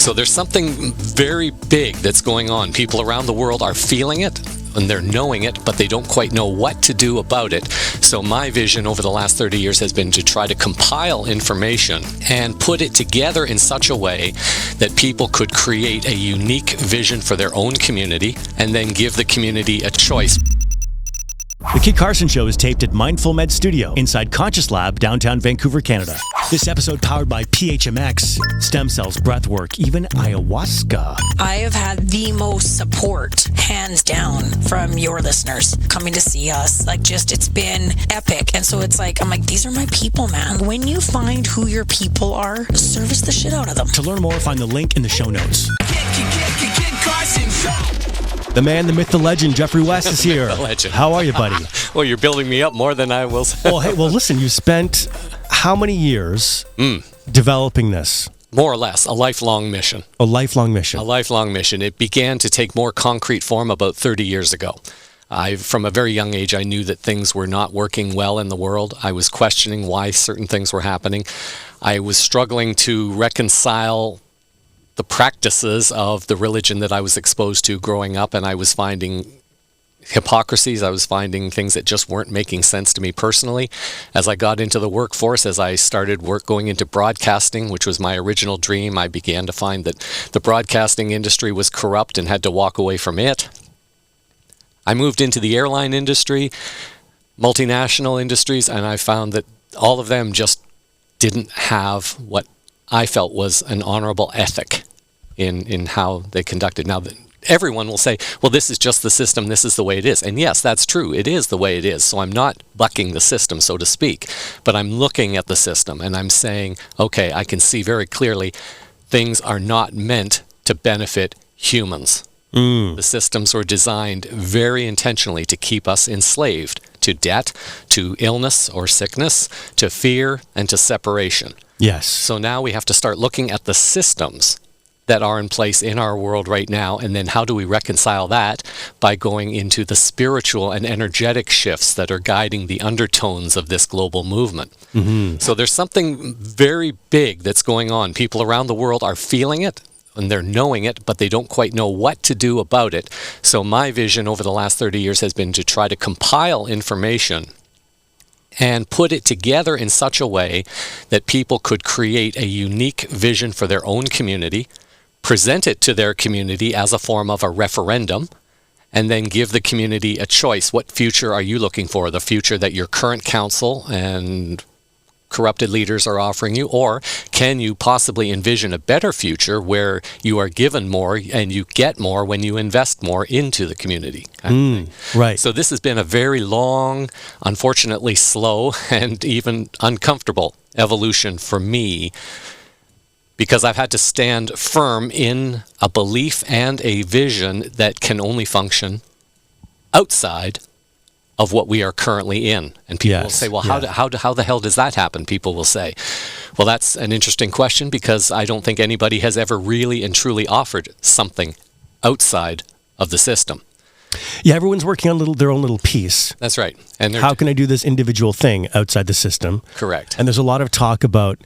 So there's something very big that's going on. People around the world are feeling it, and they're knowing it, but they don't quite know what to do about it. So my vision over the last 30 years has been to try to compile information and put it together in such a way that people could create a unique vision for their own community and then give the community a choice. The Kid Carson Show is taped at MindfulMEDS Studio inside Conscious Lab, downtown Vancouver, Canada. This episode powered by PHMX, stem cells, breathwork, even ayahuasca. I have had the most support, hands down, from your listeners coming to see us. It's been epic. And so I'm like, these are my people, man. When you find who your people are, service the shit out of them. To learn more, find the link in the show notes. Kid Carson Show. The man, the myth, the legend, Geoffrey West is here. The legend. How are you, buddy? Well, you're building me up more than I will say. Well, listen, you spent how many years developing this? More or less, a lifelong mission. A lifelong mission. A lifelong mission. It began to take more concrete form about 30 years ago. From a very young age, I knew that things were not working well in the world. I was questioning why certain things were happening. I was struggling to reconcile the practices of the religion that I was exposed to growing up, and I was finding hypocrisies. I was finding things that just weren't making sense to me personally. As I got into the workforce, as I started going into broadcasting, which was my original dream, I began to find that the broadcasting industry was corrupt and had to walk away from it. I moved into the airline industry, multinational industries, and I found that all of them just didn't have what I felt was an honorable ethic in how they conducted. Now, everyone will say, well, this is just the system, this is the way it is. And yes, that's true, it is the way it is. So I'm not bucking the system, so to speak, but I'm looking at the system and I'm saying, okay, I can see very clearly things are not meant to benefit humans. The systems were designed very intentionally to keep us enslaved to debt, to illness or sickness, to fear, and to separation. Yes. So now we have to start looking at the systems that are in place in our world right now, and then how do we reconcile that by going into the spiritual and energetic shifts that are guiding the undertones of this global movement. So there's something very big that's going on. People around the world are feeling it, and they're knowing it, but they don't quite know what to do about it. So my vision over the last 30 years has been to try to compile information and put it together in such a way that people could create a unique vision for their own community, present it to their community as a form of a referendum, and then give the community a choice. What future are you looking for? The future that your current council and corrupted leaders are offering you, or can you possibly envision a better future where you are given more and you get more when you invest more into the community? Right. So this has been a very long, unfortunately slow, and even uncomfortable evolution for me, because I've had to stand firm in a belief and a vision that can only function outside of what we are currently in. And people will say, well, how the hell does that happen? People will say, well, that's an interesting question, because I don't think anybody has ever really and truly offered something outside of the system. Yeah, everyone's working on their own little piece. That's right. And how can I do this individual thing outside the system? Correct. And there's a lot of talk about,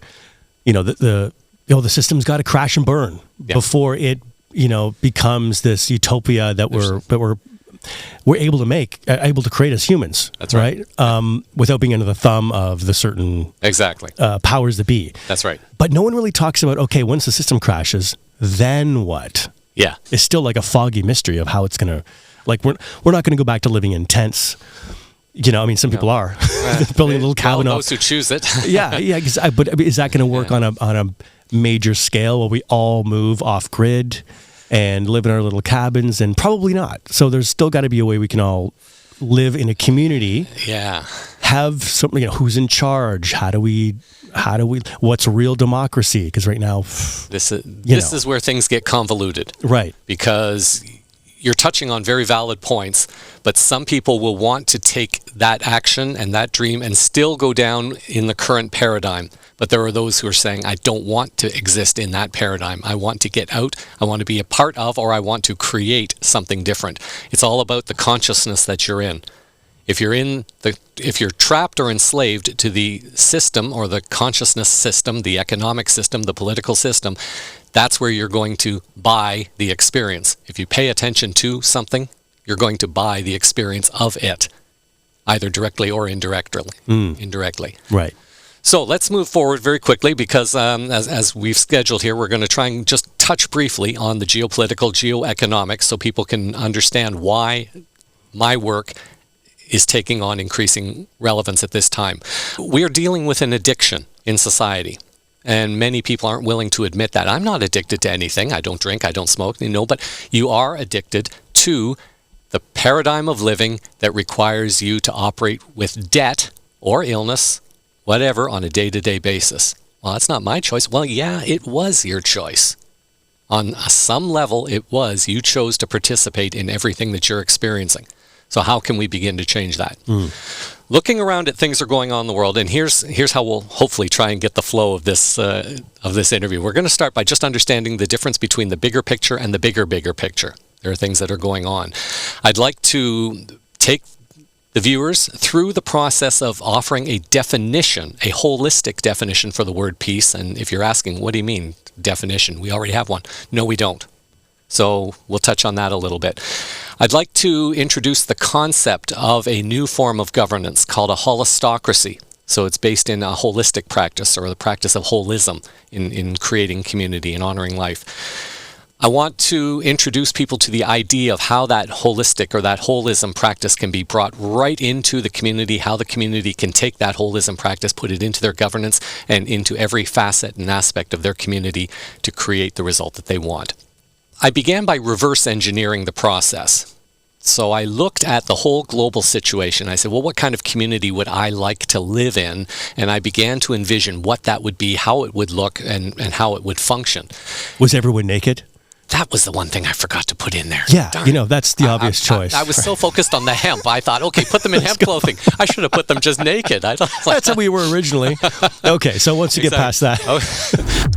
the system's got to crash and burn before it, becomes this utopia that we're able to make, able to create as humans. That's right. Without being under the thumb of the certain powers that be. That's right. But no one really talks about, okay, once the system crashes, then what? Yeah. It's still like a foggy mystery of how it's going to, we're not going to go back to living in tents. Some people are building a little cabin. Those who choose it. yeah. But is that going to work on a major scale where we all move off grid and live in our little cabins? And probably not. So there's still got to be a way we can all live in a community. Yeah. Have something, who's in charge? How do we, what's real democracy? Because right now, this is where things get convoluted. Right. Because you're touching on very valid points, but some people will want to take that action and that dream and still go down in the current paradigm. But there are those who are saying, I don't want to exist in that paradigm. I want to get out, I want to be a part of, or I want to create something different. It's all about the consciousness that you're in. If you're trapped or enslaved to the system or the consciousness system, the economic system, the political system, That's where you're going to buy the experience. If you pay attention to something, you're going to buy the experience of it, either directly or indirectly. Indirectly. Right. So let's move forward very quickly because as we've scheduled here, we're going to try and just touch briefly on the geopolitical, geoeconomics so people can understand why my work is taking on increasing relevance at this time. We are dealing with an addiction in society, and many people aren't willing to admit that. I'm not addicted to anything. I don't drink, I don't smoke, but you are addicted to the paradigm of living that requires you to operate with debt or illness, whatever, on a day-to-day basis. Well, that's not my choice. Well, yeah, it was your choice. On some level, it was. You chose to participate in everything that you're experiencing. So how can we begin to change that? Looking around at things that are going on in the world, and here's how we'll hopefully try and get the flow of this interview. We're going to start by just understanding the difference between the bigger picture and the bigger picture. There are things that are going on. I'd like to take the viewers through the process of offering a definition, a holistic definition for the word peace. And if you're asking, what do you mean definition? We already have one. No, we don't. So we'll touch on that a little bit. I'd like to introduce the concept of a new form of governance called a holistocracy. So it's based in a holistic practice, or the practice of holism in creating community and honoring life. I want to introduce people to the idea of how that holistic or that holism practice can be brought right into the community, how the community can take that holism practice, put it into their governance and into every facet and aspect of their community to create the result that they want. I began by reverse engineering the process. So I looked at the whole global situation. I said, well, what kind of community would I like to live in? And I began to envision what that would be, how it would look, and how it would function. Was everyone naked? That was the one thing I forgot to put in there. Yeah, Darn. That's the obvious choice. I was so focused on the hemp. I thought, okay, put them in hemp clothing. I should have put them just naked. That's how we were originally. Okay, so once you get past that.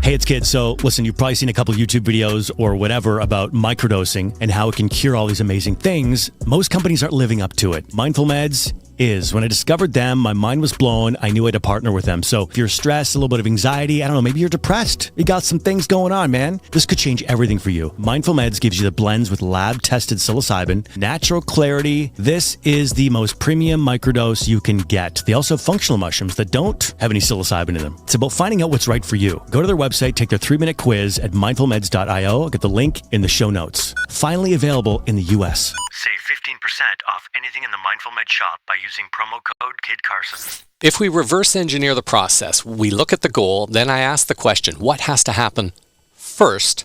Hey, it's Kid. So listen, you've probably seen a couple of YouTube videos or whatever about microdosing and how it can cure all these amazing things. Most companies aren't living up to it. MindfulMEDS is. When I discovered them, my mind was blown. I knew I had to partner with them. So if you're stressed, a little bit of anxiety, I don't know, maybe you're depressed. You got some things going on, man. This could change everything for you. MindfulMEDS gives you the blends with lab-tested psilocybin, natural clarity. This is the most premium microdose you can get. They also have functional mushrooms that don't have any psilocybin in them. It's about finding out what's right for you. Go to their website, take their 3-minute quiz at mindfulmeds.io. I'll get the link in the show notes. Finally available in the US. Save 15% off anything in the MindfulMEDS shop by using promo code Kid Carson. If we reverse engineer the process, we look at the goal, then I ask the question, what has to happen first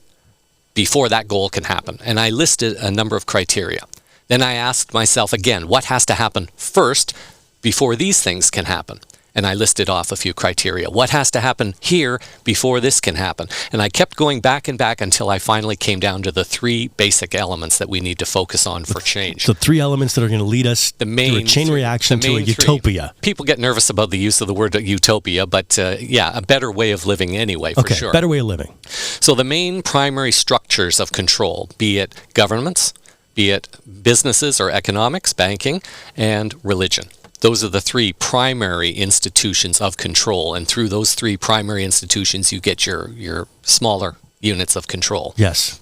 before that goal can happen? And I listed a number of criteria. Then I asked myself again, what has to happen first before these things can happen? And I listed off a few criteria. What has to happen here before this can happen? And I kept going back and back until I finally came down to the 3 basic elements that we need to focus on for change. The 3 elements that are going to lead us through a chain reaction to a utopia. People get nervous about the use of the word utopia, but a better way of living anyway, for sure. Better way of living. So the main primary structures of control, be it governments, be it businesses or economics, banking, and religion. Those are the 3 primary institutions of control, and through those 3 primary institutions, you get your smaller units of control. Yes.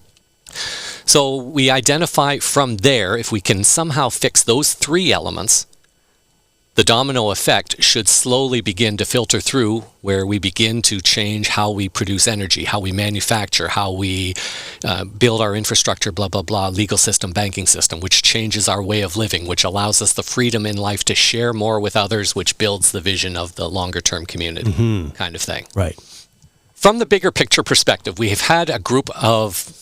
So we identify from there, if we can somehow fix those 3 elements, the domino effect should slowly begin to filter through, where we begin to change how we produce energy, how we manufacture, how we build our infrastructure, blah, blah, blah, legal system, banking system, which changes our way of living, which allows us the freedom in life to share more with others, which builds the vision of the longer-term community kind of thing. Right. From the bigger picture perspective, we have had a group of,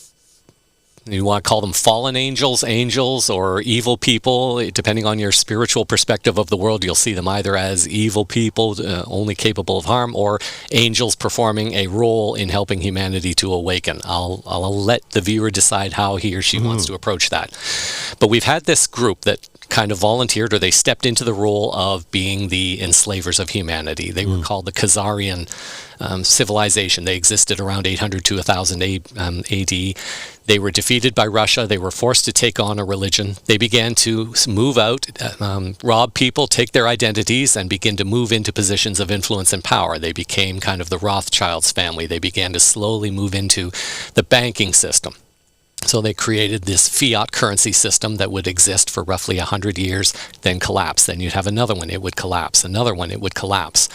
you want to call them fallen angels, or evil people, depending on your spiritual perspective of the world. You'll see them either as evil people, only capable of harm, or angels performing a role in helping humanity to awaken. I'll let the viewer decide how he or she wants to approach that. But we've had this group that kind of volunteered, or they stepped into the role of being the enslavers of humanity. They were called the Khazarian civilization. They existed around 800 to 1000 AD. They were defeated by Russia. They were forced to take on a religion. They began to move out, rob people, take their identities, and begin to move into positions of influence and power. They became kind of the Rothschilds family. They began to slowly move into the banking system. So they created this fiat currency system that would exist for roughly 100 years, then collapse. Then you'd have another one, it would collapse. Another one, it would collapse.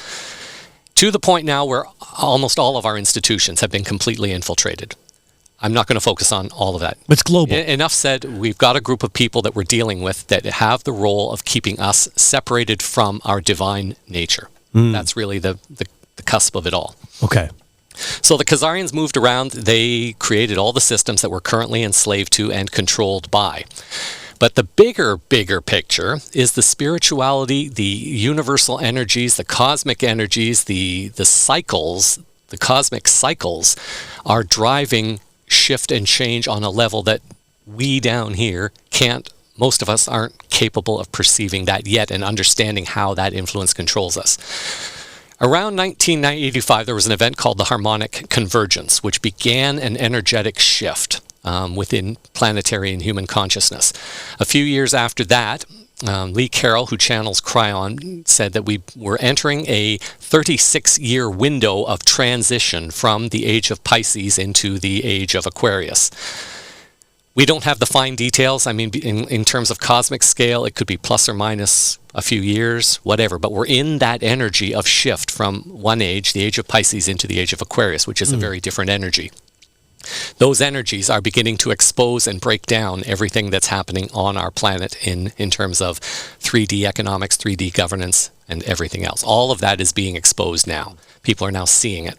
To the point now where almost all of our institutions have been completely infiltrated. I'm not going to focus on all of that. It's global. Enough said. We've got a group of people that we're dealing with that have the role of keeping us separated from our divine nature. That's really the cusp of it all. Okay. So the Khazarians moved around. They created all the systems that we're currently enslaved to and controlled by. But the bigger picture is the spirituality, the universal energies, the cosmic energies, the cycles, the cosmic cycles are driving shift and change on a level that we down here can't, most of us aren't capable of perceiving that yet and understanding how that influence controls us. Around 1985, there was an event called the Harmonic Convergence, which began an energetic shift within planetary and human consciousness. A few years after that, Lee Carroll, who channels Cryon, said that we were entering a 36-year window of transition from the age of Pisces into the age of Aquarius. We don't have the fine details. I mean, in terms of cosmic scale, it could be plus or minus a few years, whatever. But we're in that energy of shift from one age, the age of Pisces, into the age of Aquarius, which is a very different energy. Those energies are beginning to expose and break down everything that's happening on our planet in terms of 3D economics, 3D governance, and everything else. All of that is being exposed now. People are now seeing it.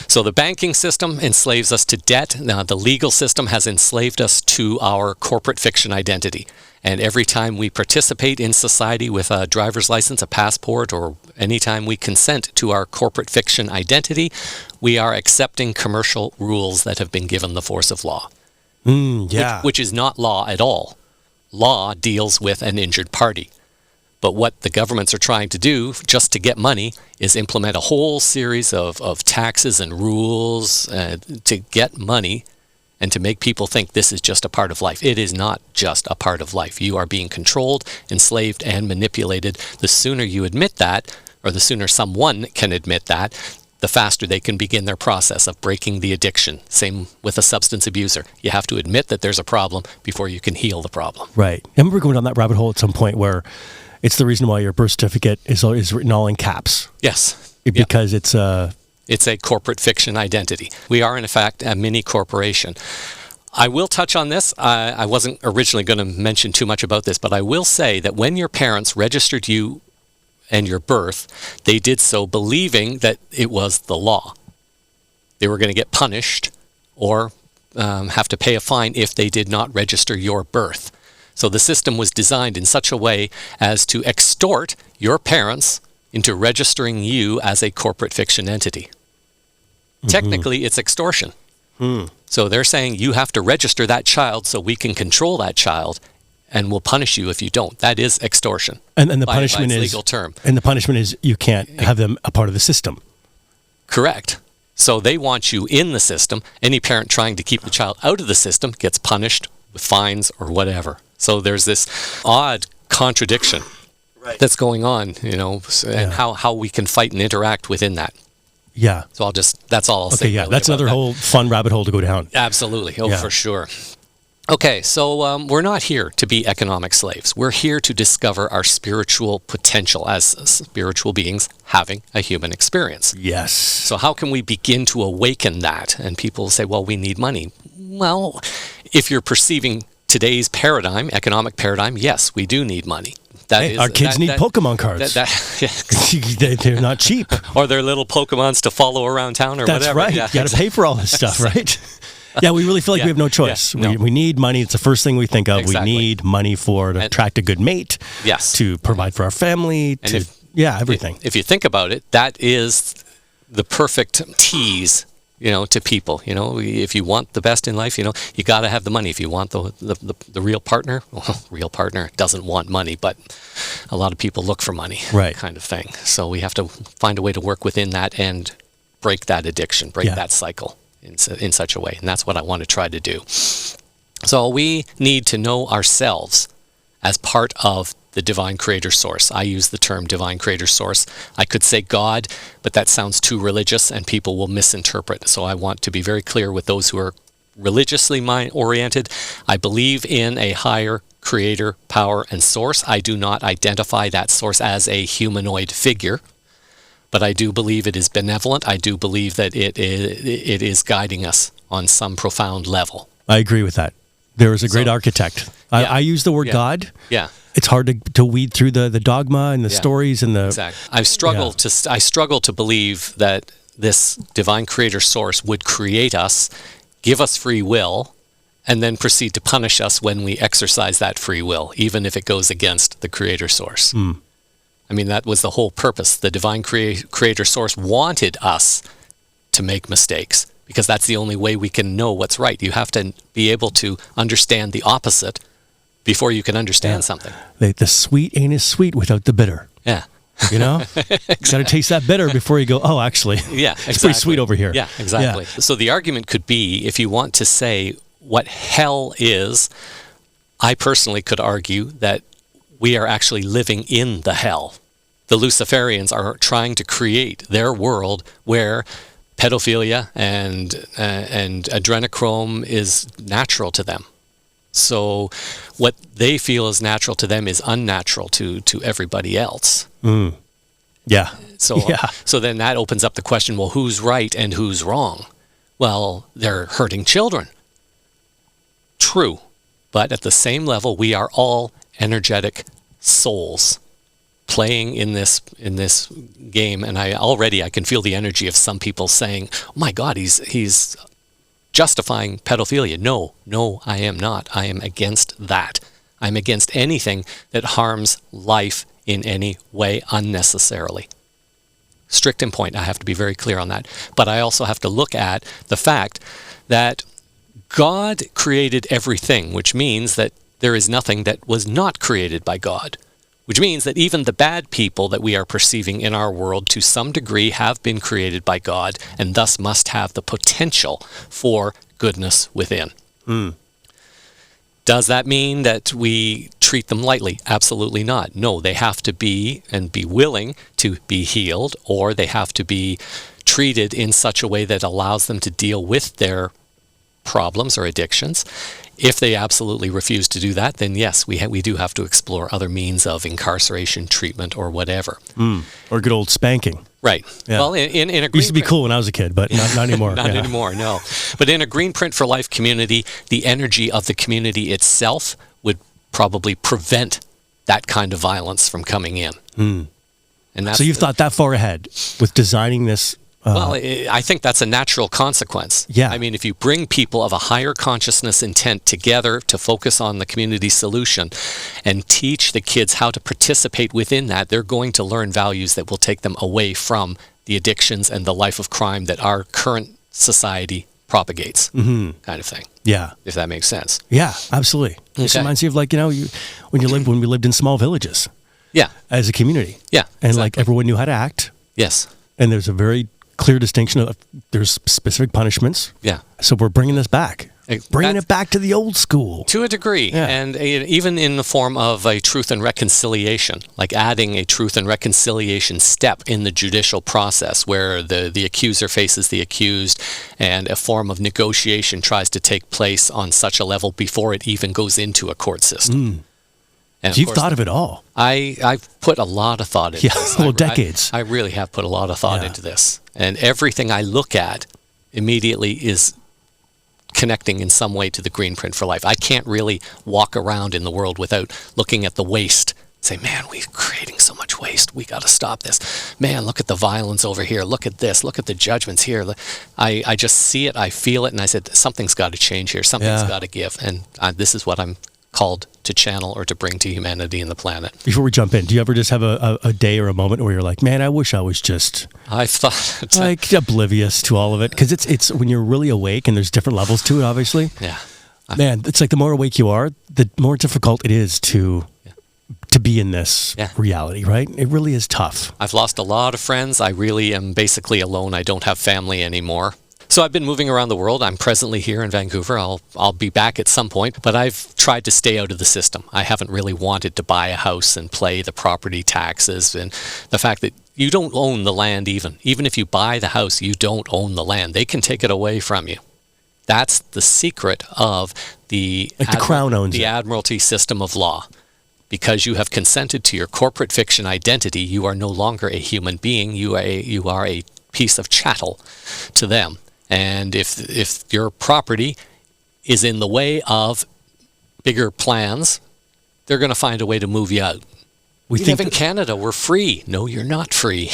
So the banking system enslaves us to debt. Now, the legal system has enslaved us to our corporate fiction identity. And every time we participate in society with a driver's license, a passport, or anytime we consent to our corporate fiction identity, we are accepting commercial rules that have been given the force of law. Which is not law at all. Law deals with an injured party. But what the governments are trying to do, just to get money, is implement a whole series of taxes and rules to get money and to make people think this is just a part of life. It is not just a part of life. You are being controlled, enslaved, and manipulated. The sooner you admit that, or the sooner someone can admit that, the faster they can begin their process of breaking the addiction. Same with a substance abuser. You have to admit that there's a problem before you can heal the problem. Right. I remember going down that rabbit hole at some point where it's the reason why your birth certificate is written all in caps. Yes. Because it's a corporate fiction identity. We are, in fact, a mini corporation. I will touch on this. I wasn't originally going to mention too much about this, but I will say that when your parents registered you and your birth, they did so believing that it was the law. They were going to get punished or have to pay a fine if they did not register your birth. So the system was designed in such a way as to extort your parents into registering you as a corporate fiction entity. Technically, it's extortion. So they're saying you have to register that child so we can control that child, and we'll punish you if you don't. That is extortion. And the punishment by its is legal term. And the punishment is you can't have them a part of the system. Correct. So they want you in the system. Any parent trying to keep the child out of the system gets punished with fines or whatever. So there's this odd contradiction that's going on, and how we can fight and interact within that. Yeah. So that's all I'll say. Okay, yeah, really that's another whole fun rabbit hole to go down. Absolutely. For sure. Okay, so we're not here to be economic slaves. We're here to discover our spiritual potential as spiritual beings having a human experience. Yes. So how can we begin to awaken that? And people say, well, we need money. Well, if you're perceiving today's paradigm, economic paradigm, yes, we do need money. Our kids need Pokemon cards. They're not cheap. Or they're little Pokemons to follow around town or That's whatever. That's right. Yeah, you got to pay for all this stuff, right? Yeah, we really feel like we have no choice. Yeah, no. We need money. It's the first thing we think of. Exactly. We need money to attract a good mate. Yes. To provide for our family. Everything. If you think about it, that is the perfect tease, to people. If you want the best in life, you got to have the money. If you want the real partner, real partner doesn't want money, but a lot of people look for money, right? Kind of thing. So we have to find a way to work within that and break that addiction, break Yeah. that cycle in such a way. And that's what I want to try to do. So we need to know ourselves as part of the divine creator source. I use the term divine creator source. I could say God, but that sounds too religious and people will misinterpret. So I want to be very clear with those who are religiously mind-oriented. I believe in a higher creator, power, and source. I do not identify that source as a humanoid figure, but I do believe it is benevolent. I do believe that it is guiding us on some profound level. I agree with that. There is a great architect. Yeah. I use the word Yeah. God. Yeah. It's hard to weed through the dogma and the stories and the... Exactly. I struggle to believe that this divine creator source would create us, give us free will, and then proceed to punish us when we exercise that free will, even if it goes against the creator source. I mean, that was the whole purpose. The divine creator source wanted us to make mistakes because that's the only way we can know what's right. You have to be able to understand the opposite before you can understand something. The sweet ain't as sweet without the bitter. Yeah. You know? You got to taste that bitter before you go, oh, actually, Yeah, exactly. it's pretty sweet over here. Yeah, exactly. Yeah. So the argument could be, if you want to say what hell is, I personally could argue that we are actually living in the hell. The Luciferians are trying to create their world where pedophilia and adrenochrome is natural to them. So what they feel is natural to them is unnatural to everybody else. Yeah. So then that opens up the question, well, who's right and who's wrong? Well, they're hurting children. True. But at the same level, we are all energetic souls playing in this game. And I can feel the energy of some people saying, oh my God, he's justifying pedophilia. No, I am not. I am against that. I'm against anything that harms life in any way unnecessarily. Strict in point. I have to be very clear on that. But I also have to look at the fact that God created everything, which means that there is nothing that was not created by God, which means that even the bad people that we are perceiving in our world to some degree have been created by God and thus must have the potential for goodness within. Does that mean that we treat them lightly? Absolutely not. No, they have to be willing to be healed, or they have to be treated in such a way that allows them to deal with their problems or addictions. If they absolutely refuse to do that, then yes, we do have to explore other means of incarceration, treatment, or whatever. Or good old spanking. Right. Yeah. Well, in a It used to be cool when I was a kid, but not anymore. Not anymore, no. But in a Greenprint for Life community, the energy of the community itself would probably prevent that kind of violence from coming in. And that's So you've thought that far ahead with designing this. Well, I think that's a natural consequence. Yeah. I mean, if you bring people of a higher consciousness intent together to focus on the community solution and teach the kids how to participate within that, they're going to learn values that will take them away from the addictions and the life of crime that our current society propagates, kind of thing. Yeah. If that makes sense. Yeah, absolutely. This Okay. reminds me of when we lived in small villages Yeah. as a community. Yeah. And like everyone knew how to act. Yes. And there's a very clear distinction of there's specific punishments. Yeah. So we're bringing this back. Bringing That's- it back to the old school. To a degree, Yeah. and even in the form of a truth and reconciliation, like adding a truth and reconciliation step in the judicial process where the accuser faces the accused and a form of negotiation tries to take place on such a level before it even goes into a court system. And So you've of course, thought of it all. I've put a lot of thought into Yeah, this. well, decades. I really have put a lot of thought Yeah. into this. And everything I look at immediately is connecting in some way to the Greenprint for Life. I can't really walk around in the world without looking at the waste. Say, man, we're creating so much waste. We got to stop this. Man, look at the violence over here. Look at this. Look at the judgments here. I just see it. I feel it. And I said, something's got to change here. Something's Yeah. got to give. And this is what I'm called to channel or to bring to humanity and the planet. Before we jump in, do you ever just have a day or a moment where you're like, man, I wish I was just I've thought... like oblivious to all of it? Because it's when you're really awake and there's different levels to it, obviously. Yeah. Man, it's like the more awake you are, the more difficult it is to to be in this reality, right? It really is tough. I've lost a lot of friends. I really am basically alone. I don't have family anymore. So I've been moving around the world. I'm presently here in Vancouver. I'll be back at some point, but I've tried to stay out of the system. I haven't really wanted to buy a house and play the property taxes and the fact that you don't own the land even. Even if you buy the house, you don't own the land. They can take it away from you. That's the secret of the Crown owns the it. Admiralty system of law. Because you have consented to your corporate fiction identity, you are no longer a human being. You are a piece of chattel to them. And if your property is in the way of bigger plans, they're going to find a way to move you out. We live in Canada. We're free. No, you're not free.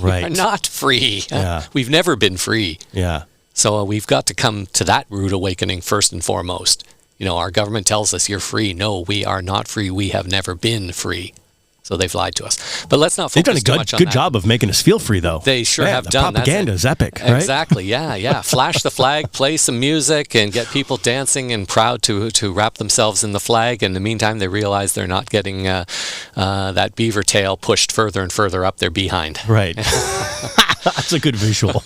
Right. You're not free. Yeah. We've never been free. Yeah. So we've got to come to that rude awakening first and foremost. You know, our government tells us you're free. No, we are not free. We have never been free. So they've lied to us. But let's not focus too much on that. They've done a good job of making us feel free, though. They sure have the done. Propaganda is epic, right? Exactly. Yeah. Flash the flag, play some music, and get people dancing and proud to wrap themselves in the flag. In the meantime, they realize they're not getting that beaver tail pushed further and further up their behind. Right. That's a good visual.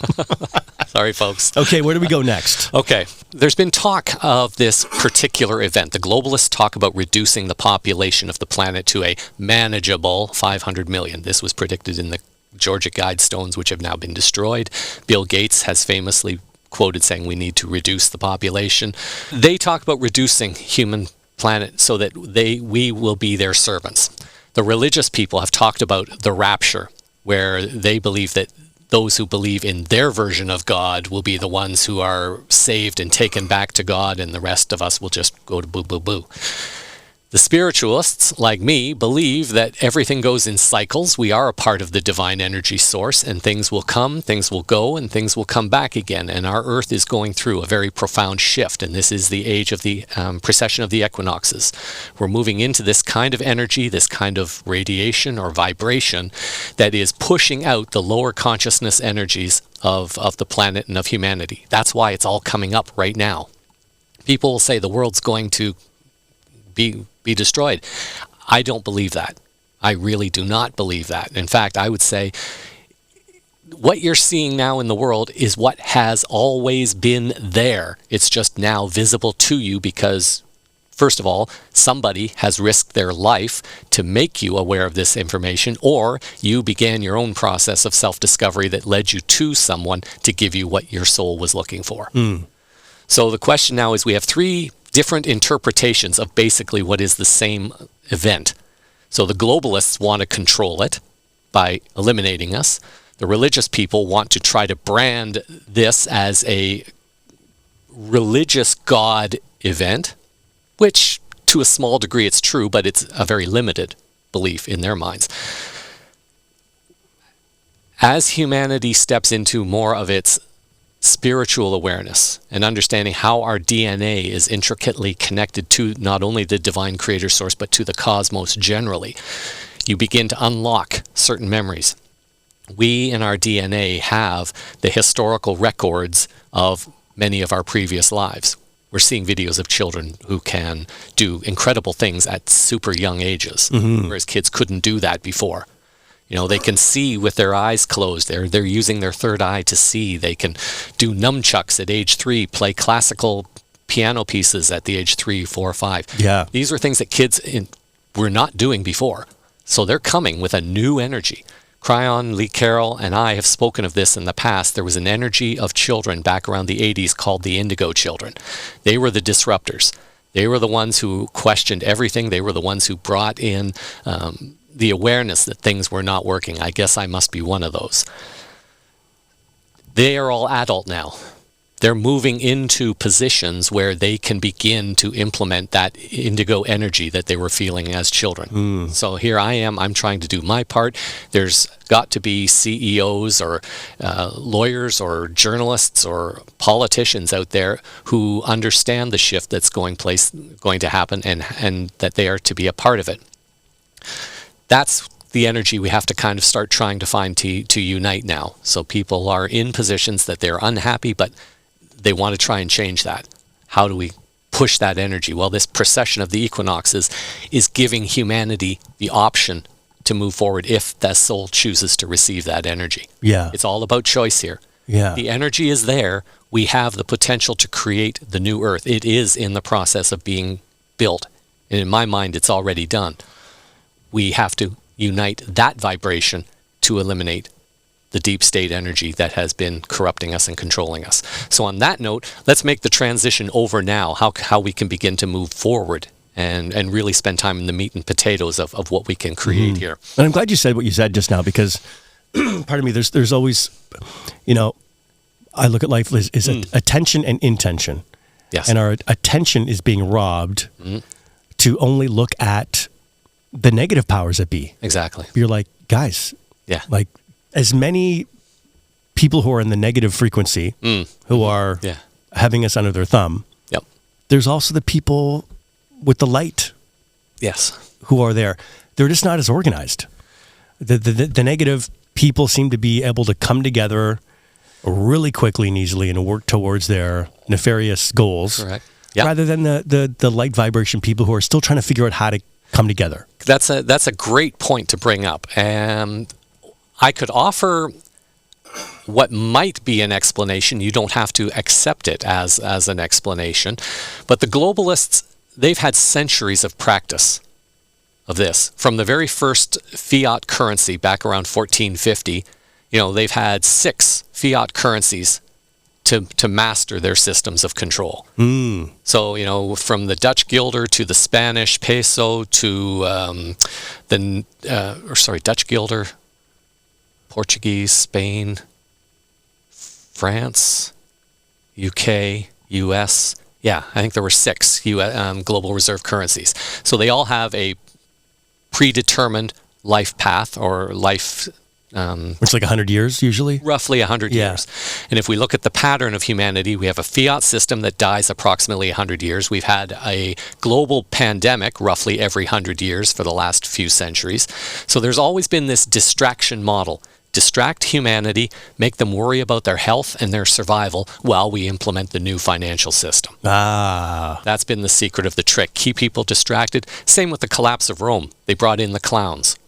Sorry, folks. Okay, where do we go next? Okay. There's been talk of this particular event. The globalists talk about reducing the population of the planet to a manageable 500 million. This was predicted in the Georgia Guidestones, which have now been destroyed. Bill Gates has famously quoted saying we need to reduce the population. They talk about reducing human planet so that we will be their servants. The religious people have talked about the rapture, where they believe that those who believe in their version of God will be the ones who are saved and taken back to God, and the rest of us will just go to boo, boo, boo. The spiritualists, like me, believe that everything goes in cycles. We are a part of the divine energy source, and things will come, things will go, and things will come back again. And our Earth is going through a very profound shift, and this is the age of the precession of the equinoxes. We're moving into this kind of energy, this kind of radiation or vibration that is pushing out the lower consciousness energies of the planet and of humanity. That's why it's all coming up right now. People will say the world's going to be destroyed. I don't believe that. I really do not believe that. In fact, I would say what you're seeing now in the world is what has always been there. It's just now visible to you because, first of all, somebody has risked their life to make you aware of this information, or you began your own process of self-discovery that led you to someone to give you what your soul was looking for. So the question now is we have three different interpretations of basically what is the same event. So the globalists want to control it by eliminating us. The religious people want to try to brand this as a religious God event, which to a small degree it's true, but it's a very limited belief in their minds. As humanity steps into more of its spiritual awareness and understanding how our DNA is intricately connected to not only the divine creator source, but to the cosmos generally, you begin to unlock certain memories. We in our DNA have the historical records of many of our previous lives. We're seeing videos of children who can do incredible things at super young ages, whereas kids couldn't do that before. You know, they can see with their eyes closed. They're using their third eye to see. They can do nunchucks at age 3, play classical piano pieces at the age 3, 4, 5. Yeah. These are things that kids were not doing before. So they're coming with a new energy. Cryon, Lee Carroll, and I have spoken of this in the past. There was an energy of children back around the 80s called the Indigo Children. They were the disruptors. They were the ones who questioned everything. They were the ones who brought in the awareness that things were not working. I guess I must be one of those. They are all adult now. They're moving into positions where they can begin to implement that indigo energy that they were feeling as children. So here I am. I'm trying to do my part. There's got to be CEOs or lawyers or journalists or politicians out there who understand the shift that's going to happen and that they are to be a part of it. That's the energy we have to kind of start trying to find to unite now. So people are in positions that they're unhappy, but they want to try and change that. How do we push that energy. Well, this precession of the equinoxes is giving humanity the option to move forward if the soul chooses to receive that energy. Yeah. It's all about choice here. Yeah. The energy is there. We have the potential to create the new earth. It is in the process of being built. And in my mind, it's already done. We have to unite that vibration to eliminate the deep state energy that has been corrupting us and controlling us. So on that note, let's make the transition over now, how we can begin to move forward and really spend time in the meat and potatoes of what we can create here. And I'm glad you said what you said just now, because pardon me, there's always, I look at life as attention and intention. Yes. And our attention is being robbed to only look at the negative powers that be. Exactly. You're like, guys, like as many people who are in the negative frequency who are having us under their thumb, there's also the people with the light who are there. They're just not as organized. The negative people seem to be able to come together really quickly and easily and work towards their nefarious goals. Correct. Yep. Rather than the light vibration people who are still trying to figure out how to come together. That's a great point to bring up. And I could offer what might be an explanation. You don't have to accept it as an explanation. But the globalists, they've had centuries of practice of this. From the very first fiat currency back around 1450, they've had 6 fiat currencies to master their systems of control. So, from the Dutch guilder to the Spanish peso to Dutch guilder, Portuguese, Spain, France, UK, US. Yeah, I think there were 6 global reserve currencies. So they all have a predetermined life path or life. It's like 100 years usually? Roughly 100 years. And if we look at the pattern of humanity, we have a fiat system that dies approximately 100 years. We've had a global pandemic roughly every 100 years for the last few centuries. So there's always been this distraction model. Distract humanity, make them worry about their health and their survival while we implement the new financial system. That's been the secret of the trick. Keep people distracted. Same with the collapse of Rome. They brought in the clowns.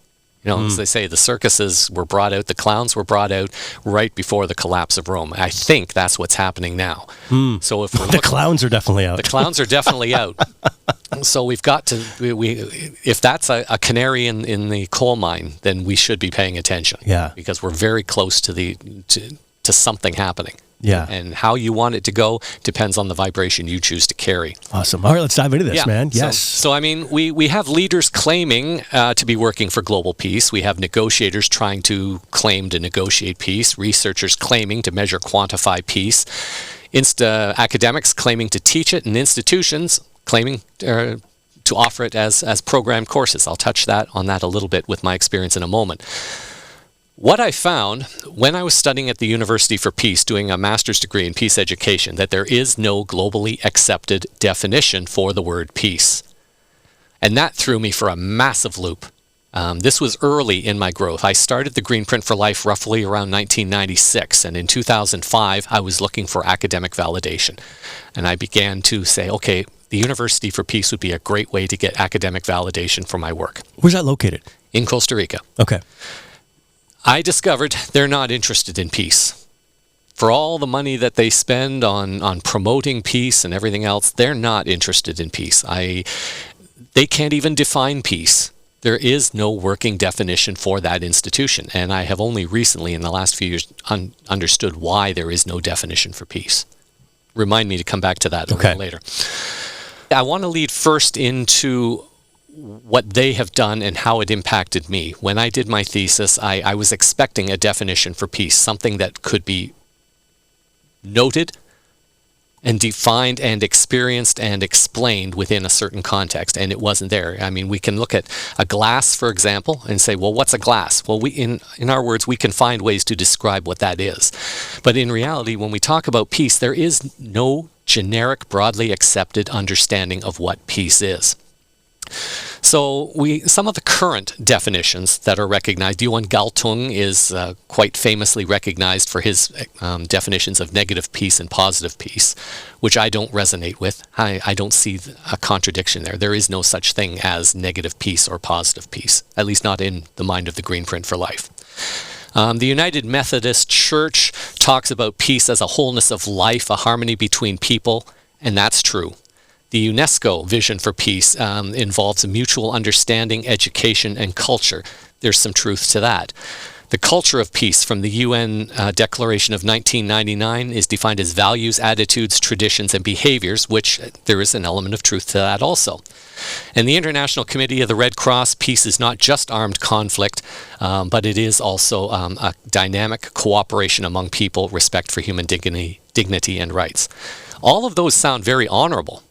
As they say, the circuses were brought out, the clowns were brought out right before the collapse of Rome. I think that's what's happening now. So if we're the clowns are definitely out. The clowns are definitely out. So we've got to, if that's a canary in the coal mine, then we should be paying attention. Yeah. Because we're very close to something happening. Yeah. And how you want it to go depends on the vibration you choose to carry. Awesome. All right, let's dive into this, man. Yes. So I mean, we have leaders claiming to be working for global peace. We have negotiators trying to claim to negotiate peace. Researchers claiming to measure, quantify peace. Academics claiming to teach it, and institutions claiming to offer it as program courses. I'll touch on that a little bit with my experience in a moment. What I found when I was studying at the University for Peace, doing a master's degree in peace education, that there is no globally accepted definition for the word peace. And that threw me for a massive loop. This was early in my growth. I started the GreenPrint4LIFE roughly around 1996, and in 2005, I was looking for academic validation. And I began to say, okay, the University for Peace would be a great way to get academic validation for my work. Where's that located? In Costa Rica. Okay. I discovered they're not interested in peace. For all the money that they spend on promoting peace and everything else, they're not interested in peace. They can't even define peace. There is no working definition for that institution. And I have only recently, in the last few years, understood why there is no definition for peace. Remind me to come back to that a little later. I want to lead first into what they have done and how it impacted me. When I did my thesis, I was expecting a definition for peace, something that could be noted and defined and experienced and explained within a certain context, and it wasn't there. I mean, we can look at a glass, for example, and say, well, what's a glass? Well, in our words, we can find ways to describe what that is. But in reality, when we talk about peace, there is no generic, broadly accepted understanding of what peace is. So some of the current definitions that are recognized, Johan Galtung is quite famously recognized for his definitions of negative peace and positive peace, which I don't resonate with. I don't see a contradiction there. There is no such thing as negative peace or positive peace, at least not in the mind of the Greenprint for Life. The United Methodist Church talks about peace as a wholeness of life, a harmony between people, and that's true. The UNESCO vision for peace involves a mutual understanding, education, and culture. There's some truth to that. The culture of peace from the UN Declaration of 1999 is defined as values, attitudes, traditions, and behaviors, which there is an element of truth to that also. And the International Committee of the Red Cross, peace is not just armed conflict, but it is also a dynamic cooperation among people, respect for human dignity and rights. All of those sound very honorable.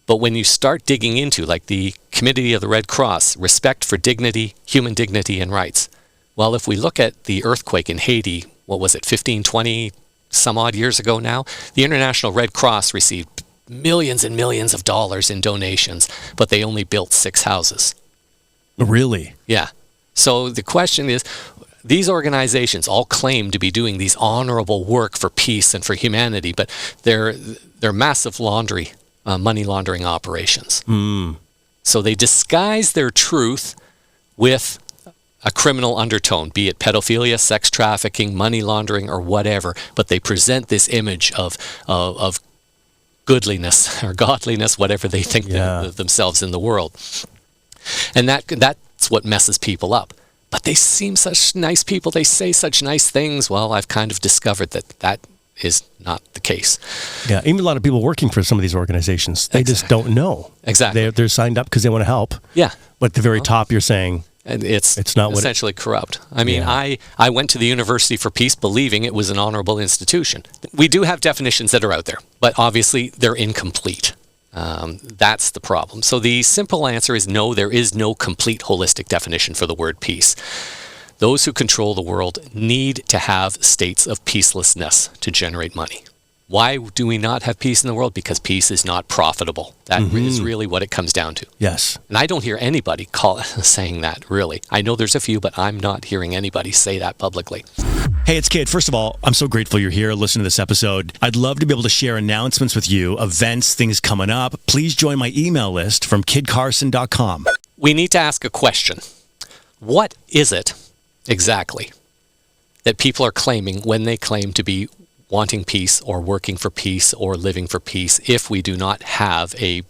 But when you start digging into, like the Committee of the Red Cross, respect for dignity, human dignity, and rights. Well, if we look at the earthquake in Haiti, what was it, 15, 20 some odd years ago now, the International Red Cross received millions and millions of dollars in donations, but they only built 6 houses. Really? Yeah. So the question is, these organizations all claim to be doing these honorable work for peace and for humanity, but they're massive money laundering operations. So they disguise their truth with a criminal undertone, be it pedophilia, sex trafficking, money laundering, or whatever, but they present this image of goodliness or godliness, whatever they think themselves in the world. And that's what messes people up. But they seem such nice people, they say such nice things. Well, I've kind of discovered that is not the case. Yeah, even a lot of people working for some of these organizations, they just don't know. Exactly. They're signed up because they want to help. Yeah. But at the very top, you're saying and it's not essentially corrupt. I mean, I went to the University for Peace believing it was an honorable institution. We do have definitions that are out there, but obviously they're incomplete. That's the problem. So the simple answer is no, there is no complete holistic definition for the word peace. Those who control the world need to have states of peacelessness to generate money. Why do we not have peace in the world? Because peace is not profitable. That is really what it comes down to. Yes. And I don't hear anybody saying that, really. I know there's a few, but I'm not hearing anybody say that publicly. Hey, it's Kid. First of all, I'm so grateful you're here listening to this episode. I'd love to be able to share announcements with you, events, things coming up. Please join my email list from kidcarson.com. We need to ask a question. What is it exactly that people are claiming when they claim to be wanting peace or working for peace or living for peace if we do not have a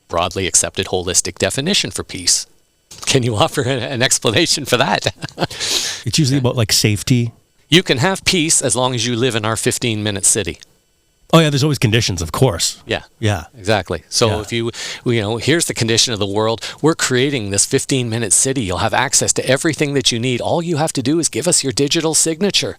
broadly accepted holistic definition for peace? Can you offer an explanation for that? It's usually about like safety. You can have peace as long as you live in our 15-minute city. Oh yeah, there's always conditions, of course. Yeah. Yeah. Exactly. So if you here's the condition of the world. We're creating this 15-minute city. You'll have access to everything that you need. All you have to do is give us your digital signature.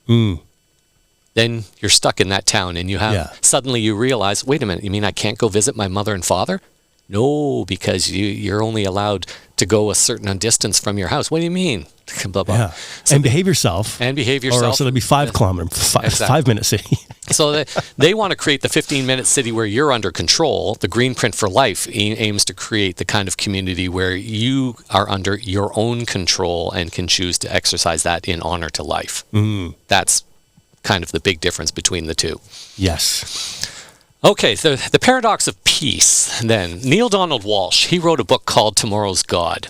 Then you're stuck in that town and you have suddenly you realize, wait a minute, you mean I can't go visit my mother and father? No, because you're only allowed to go a certain distance from your house. What do you mean? Blah, blah. Yeah. So and behave yourself. And behave yourself. Or else it'll be 5 kilometer, 5-minute city. So they want to create the 15-minute city where you're under control. The Greenprint for Life aims to create the kind of community where you are under your own control and can choose to exercise that in honor to life. That's kind of the big difference between the two. Yes. Okay, so the paradox of peace, then. Neil Donald Walsh, he wrote a book called Tomorrow's God.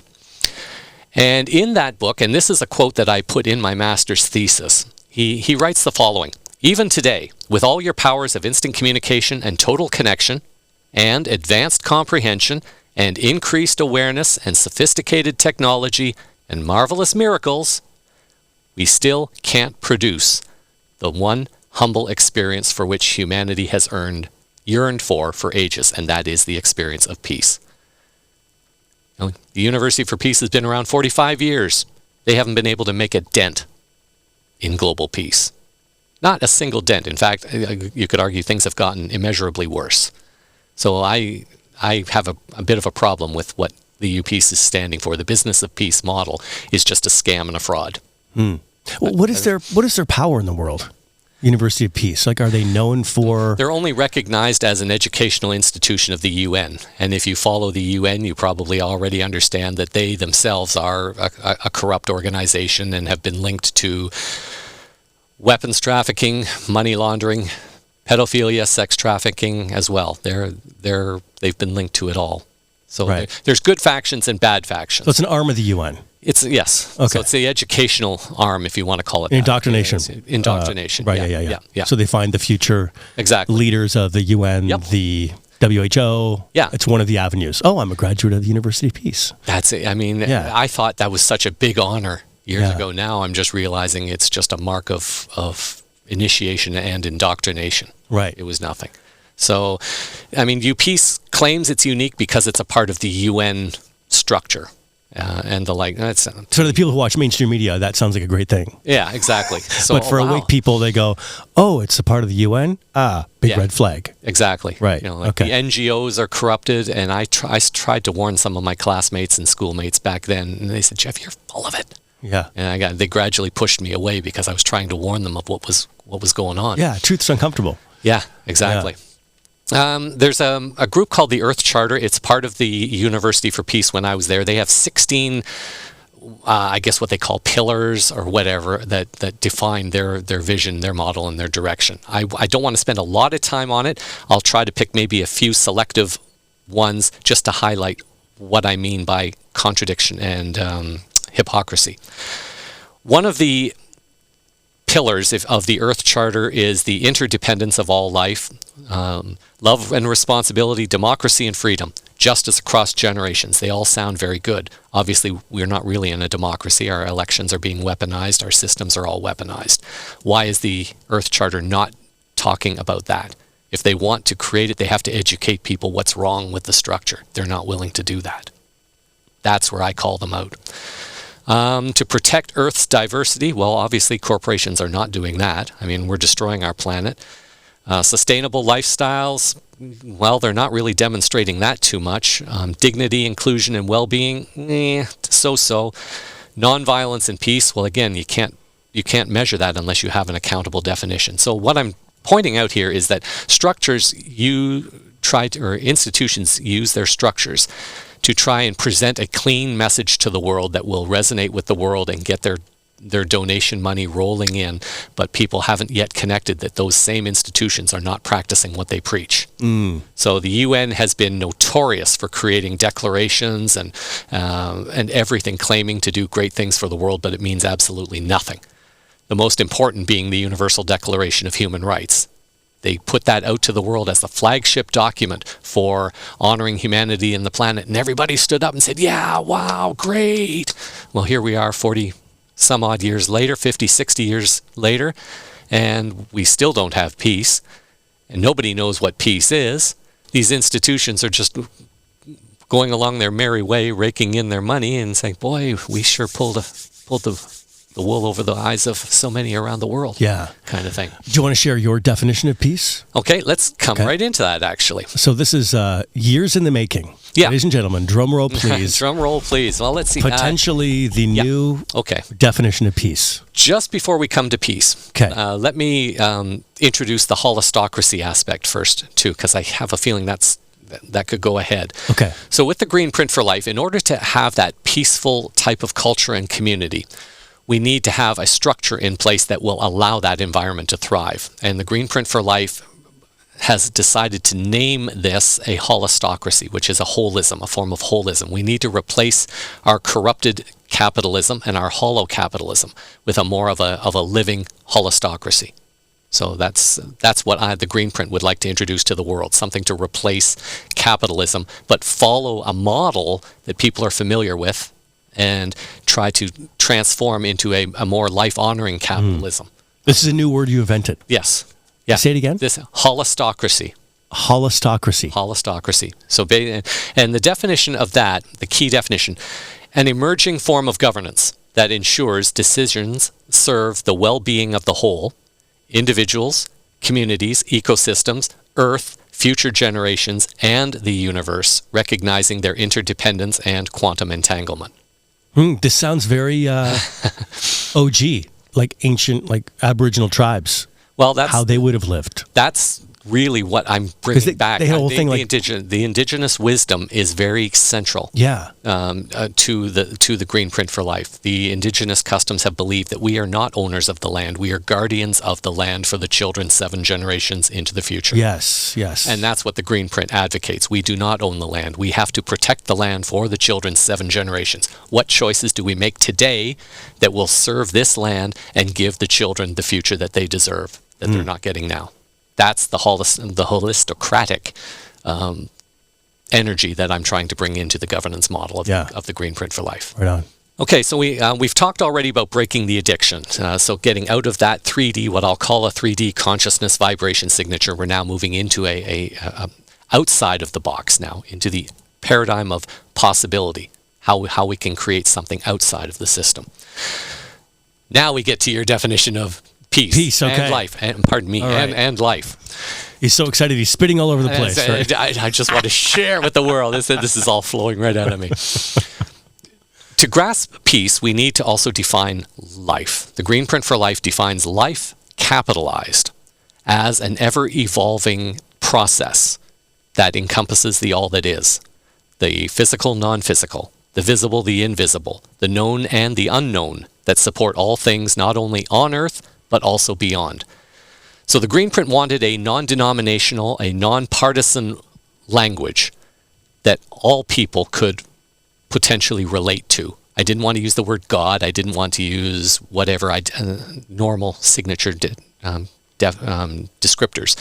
And in that book, and this is a quote that I put in my master's thesis, he writes the following: even today, with all your powers of instant communication and total connection, and advanced comprehension, and increased awareness, and sophisticated technology, and marvelous miracles, we still can't produce the one humble experience for which humanity has yearned for ages, and that is the experience of peace. The University for Peace has been around 45 years. They haven't been able to make a dent in global peace. Not a single dent. In fact, you could argue things have gotten immeasurably worse. So I have a bit of a problem with what the UPeace is standing for. The business of peace model is just a scam and a fraud. What is their power in the world? University of Peace? Like, are they known for... They're only recognized as an educational institution of the UN. And if you follow the UN, you probably already understand that they themselves are a corrupt organization and have been linked to weapons trafficking, money laundering, pedophilia, sex trafficking as well. They've been linked to it all. So there's good factions and bad factions. So it's an arm of the UN. Yes. Okay. So it's the educational arm, if you want to call it that. Indoctrination. Indoctrination. Right, yeah. So they find the future leaders of the UN, the WHO. Yeah. It's one of the avenues. Oh, I'm a graduate of the University of Peace. That's it. I mean, I thought that was such a big honor years ago. Now I'm just realizing it's just a mark of initiation and indoctrination. Right. It was nothing. So, I mean, UPeace claims it's unique because it's a part of the UN structure. And the like. So to the people who watch mainstream media, that sounds like a great thing. Yeah, exactly. So, but for awake people, they go, "Oh, it's a part of the UN. Big red flag." Exactly. Right. The NGOs are corrupted, and I tried to warn some of my classmates and schoolmates back then, and they said, "Jeff, you're full of it." Yeah. And they gradually pushed me away because I was trying to warn them of what was going on. Yeah, truth's uncomfortable. Yeah, exactly. Yeah. There's a group called the Earth Charter. It's part of the University for Peace. When I was there, they have 16, I guess what they call pillars or whatever that define their vision, their model, and their direction. I don't want to spend a lot of time on it. I'll try to pick maybe a few selective ones just to highlight what I mean by contradiction and hypocrisy. One of the pillars of the Earth Charter is the interdependence of all life, love and responsibility, democracy and freedom, justice across generations. They all sound very good. Obviously, we're not really in a democracy. Our elections are being weaponized. Our systems are all weaponized. Why is the Earth Charter not talking about that? If they want to create it, they have to educate people what's wrong with the structure. They're not willing to do that. That's where I call them out. To protect Earth's diversity, well, obviously corporations are not doing that. I mean, we're destroying our planet. Sustainable lifestyles, well, they're not really demonstrating that too much. Dignity, inclusion, and well-being, so-so. Nonviolence and peace, well, again, you can't measure that unless you have an accountable definition. So what I'm pointing out here is that institutions use their structures to try and present a clean message to the world that will resonate with the world and get their donation money rolling in, but people haven't yet connected that those same institutions are not practicing what they preach. So the UN has been notorious for creating declarations and everything claiming to do great things for the world, but it means absolutely nothing. The most important being the Universal Declaration of Human Rights. They put that out to the world as the flagship document for honoring humanity and the planet, and everybody stood up and said, yeah, wow, great. Well, here we are 40 some odd years later, 50, 60 years later, and we still don't have peace, and nobody knows what peace is. These institutions are just going along their merry way, raking in their money and saying, boy, we sure pulled the wool over the eyes of so many around the world. Yeah. Kind of thing. Do you want to share your definition of peace? Okay, let's come right into that, actually. So this is years in the making. Yeah. Ladies and gentlemen, drum roll, please. Drum roll, please. Well, let's see. Potentially the new definition of peace. Just before we come to peace, let me introduce the holistocracy aspect first, too, because I have a feeling that could go ahead. Okay. So with the Greenprint for Life, in order to have that peaceful type of culture and community, we need to have a structure in place that will allow that environment to thrive. And the Greenprint for Life has decided to name this a holistocracy, which is a holism, a form of holism. We need to replace our corrupted capitalism and our hollow capitalism with a more of a living holistocracy. So that's what the Greenprint would like to introduce to the world, something to replace capitalism, but follow a model that people are familiar with and try to transform into a more life-honoring capitalism. This is a new word you invented. Yes. Yeah. Say it again. This holistocracy. Holistocracy. Holistocracy. So, and the definition of that, the key definition, an emerging form of governance that ensures decisions serve the well-being of the whole, individuals, communities, ecosystems, Earth, future generations, and the universe, recognizing their interdependence and quantum entanglement. This sounds very OG, like ancient, like Aboriginal tribes. Well, that's how they would have lived. That's really what I'm bringing back. They had a whole thing like the indigenous wisdom is very central. Yeah. To the Greenprint for Life. The indigenous customs have believed that we are not owners of the land. We are guardians of the land for the children 7 generations into the future. Yes, yes. And that's what the Greenprint advocates. We do not own the land. We have to protect the land for the children's 7 generations. What choices do we make today that will serve this land and give the children the future that they deserve, that they're not getting now? That's the holistocratic energy that I'm trying to bring into the governance model of the Greenprint for Life. Right on. Okay, so we've talked already about breaking the addiction. So getting out of that 3D, what I'll call a 3D consciousness vibration signature, we're now moving into a outside of the box now, into the paradigm of possibility, how we can create something outside of the system. Now we get to your definition of peace okay. and life, and pardon me, right. and life. He's so excited. He's spitting all over the place. Right? I just want to share with the world. This is all flowing right out of me. To grasp peace, we need to also define life. The Greenprint for Life defines life capitalized as an ever-evolving process that encompasses the all that is, the physical, non-physical, the visible, the invisible, the known and the unknown that support all things not only on Earth, but also beyond. So the Greenprint wanted a non-denominational, a non-partisan language that all people could potentially relate to. I didn't want to use the word God. I didn't want to use whatever normal signature descriptors.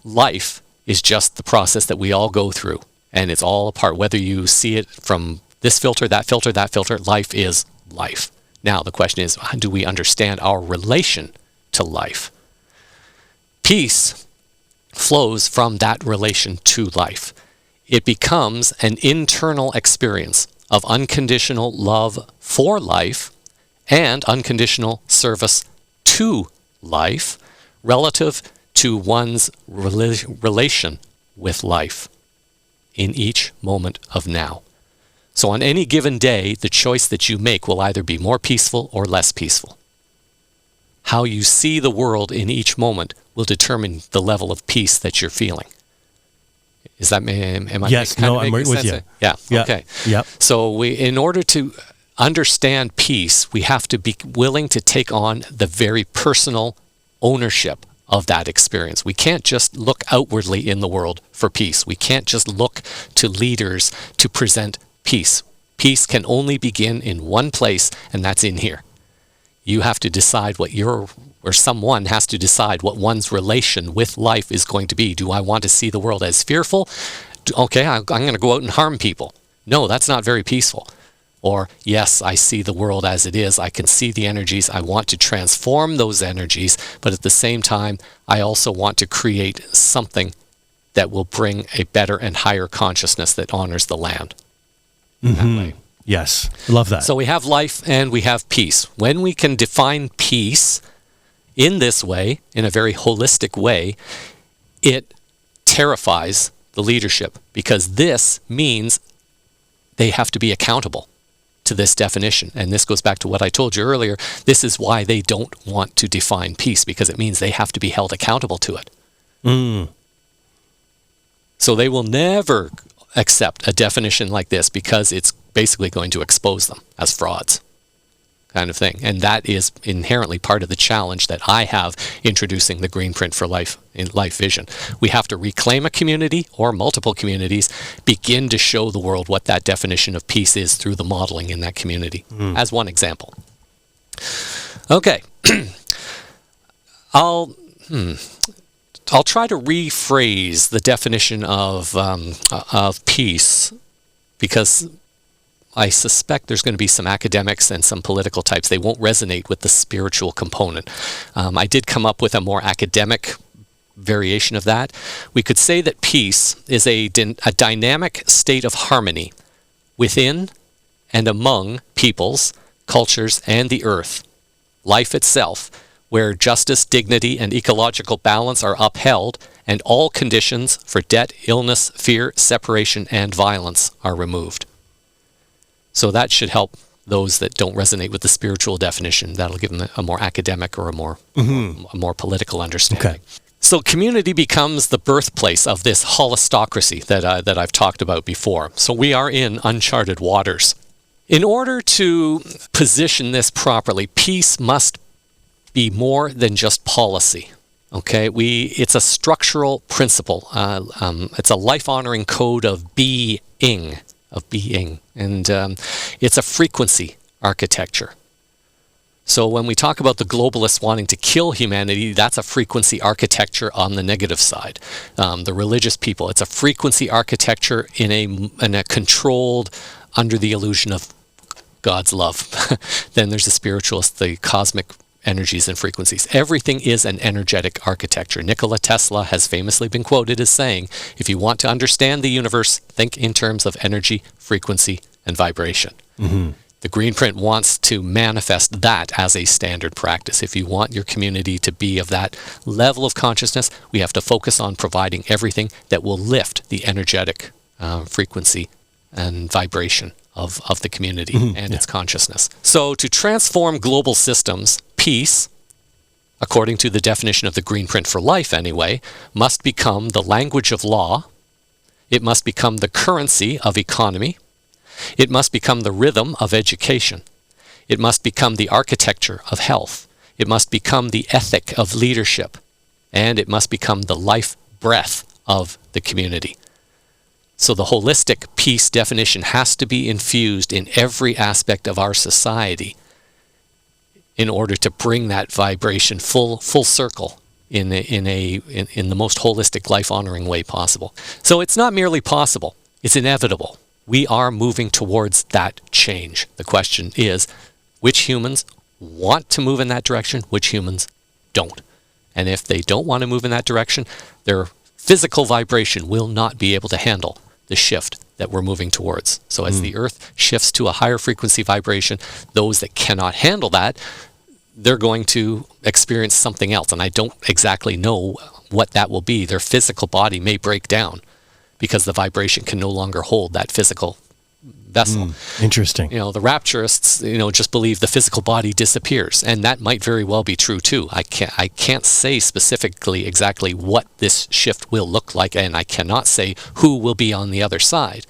Life is just the process that we all go through, and it's all a part. Whether you see it from this filter, that filter, that filter, life is life. Now, the question is, do we understand our relation to life? Peace flows from that relation to life. It becomes an internal experience of unconditional love for life and unconditional service to life relative to one's relation with life in each moment of now. So on any given day, the choice that you make will either be more peaceful or less peaceful. How you see the world in each moment will determine the level of peace that you're feeling. Is that, am I yes, no, I'm right with you. Yeah, okay. Yep. So in order to understand peace, we have to be willing to take on the very personal ownership of that experience. We can't just look outwardly in the world for peace. We can't just look to leaders to present peace. Peace can only begin in one place, and that's in here. You have to decide or someone has to decide what one's relation with life is going to be. Do I want to see the world as fearful? Okay, I'm going to go out and harm people. No, that's not very peaceful. Or, yes, I see the world as it is. I can see the energies. I want to transform those energies. But at the same time, I also want to create something that will bring a better and higher consciousness that honors the land. That way. Yes, love that. So we have life and we have peace. When we can define peace in this way, in a very holistic way, it terrifies the leadership, because this means they have to be accountable to this definition. And this goes back to what I told you earlier. This is why they don't want to define peace, because it means they have to be held accountable to it. So they will never accept a definition like this, because it's basically going to expose them as frauds, kind of thing. And that is inherently part of the challenge that I have introducing the Greenprint for Life in Life Vision. We have to reclaim a community or multiple communities, begin to show the world what that definition of peace is through the modeling in that community, as one example. Okay. I'll try to rephrase the definition of peace, because I suspect there's going to be some academics and some political types. They won't resonate with the spiritual component. I did come up with a more academic variation of that. We could say that peace is a dynamic state of harmony within and among peoples, cultures, and the earth, life itself, where justice, dignity, and ecological balance are upheld, and all conditions for debt, illness, fear, separation, and violence are removed. So that should help those that don't resonate with the spiritual definition. That'll give them a more academic or a more political understanding. Okay. So community becomes the birthplace of this holistocracy that I've talked about before. So we are in uncharted waters. In order to position this properly, peace must be more than just policy. Okay, it's a structural principle. It's a life-honoring code of being, and it's a frequency architecture. So when we talk about the globalists wanting to kill humanity, that's a frequency architecture on the negative side. The religious people, it's a frequency architecture in a controlled, under the illusion of God's love. Then there's the spiritualists, the cosmic energies and frequencies. Everything is an energetic architecture. Nikola Tesla has famously been quoted as saying, if you want to understand the universe, think in terms of energy, frequency, and vibration. Mm-hmm. The Greenprint wants to manifest that as a standard practice. If you want your community to be of that level of consciousness, we have to focus on providing everything that will lift the energetic frequency and vibration of the community and its consciousness. So to transform global systems, peace, according to the definition of the Greenprint for Life anyway, must become the language of law. It must become the currency of economy. It must become the rhythm of education. It must become the architecture of health. It must become the ethic of leadership. And it must become the life breath of the community. So the holistic peace definition has to be infused in every aspect of our society in order to bring that vibration full circle in the most holistic, life-honoring way possible. So it's not merely possible, it's inevitable. We are moving towards that change. The question is, which humans want to move in that direction, which humans don't? And if they don't want to move in that direction, their physical vibration will not be able to handle the shift that we're moving towards. So as the earth shifts to a higher frequency vibration, those that cannot handle that, they're going to experience something else. And I don't exactly know what that will be. Their physical body may break down because the vibration can no longer hold that physical vessel. Interesting. The rapturists, just believe the physical body disappears, and that might very well be true too. I can't say specifically exactly what this shift will look like, and I cannot say who will be on the other side.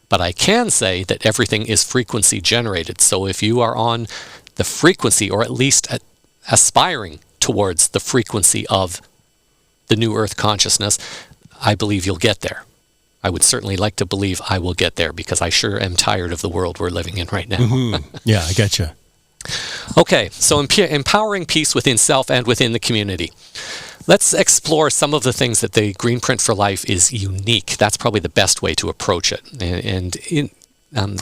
But I can say that everything is frequency generated. So if you are on the frequency, or at least aspiring towards the frequency of the new Earth consciousness, I believe you'll get there. I would certainly like to believe I will get there, because I sure am tired of the world we're living in right now. Yeah, I gotcha. Okay, so empowering peace within self and within the community. Let's explore some of the things that the Greenprint for Life is unique. That's probably the best way to approach it.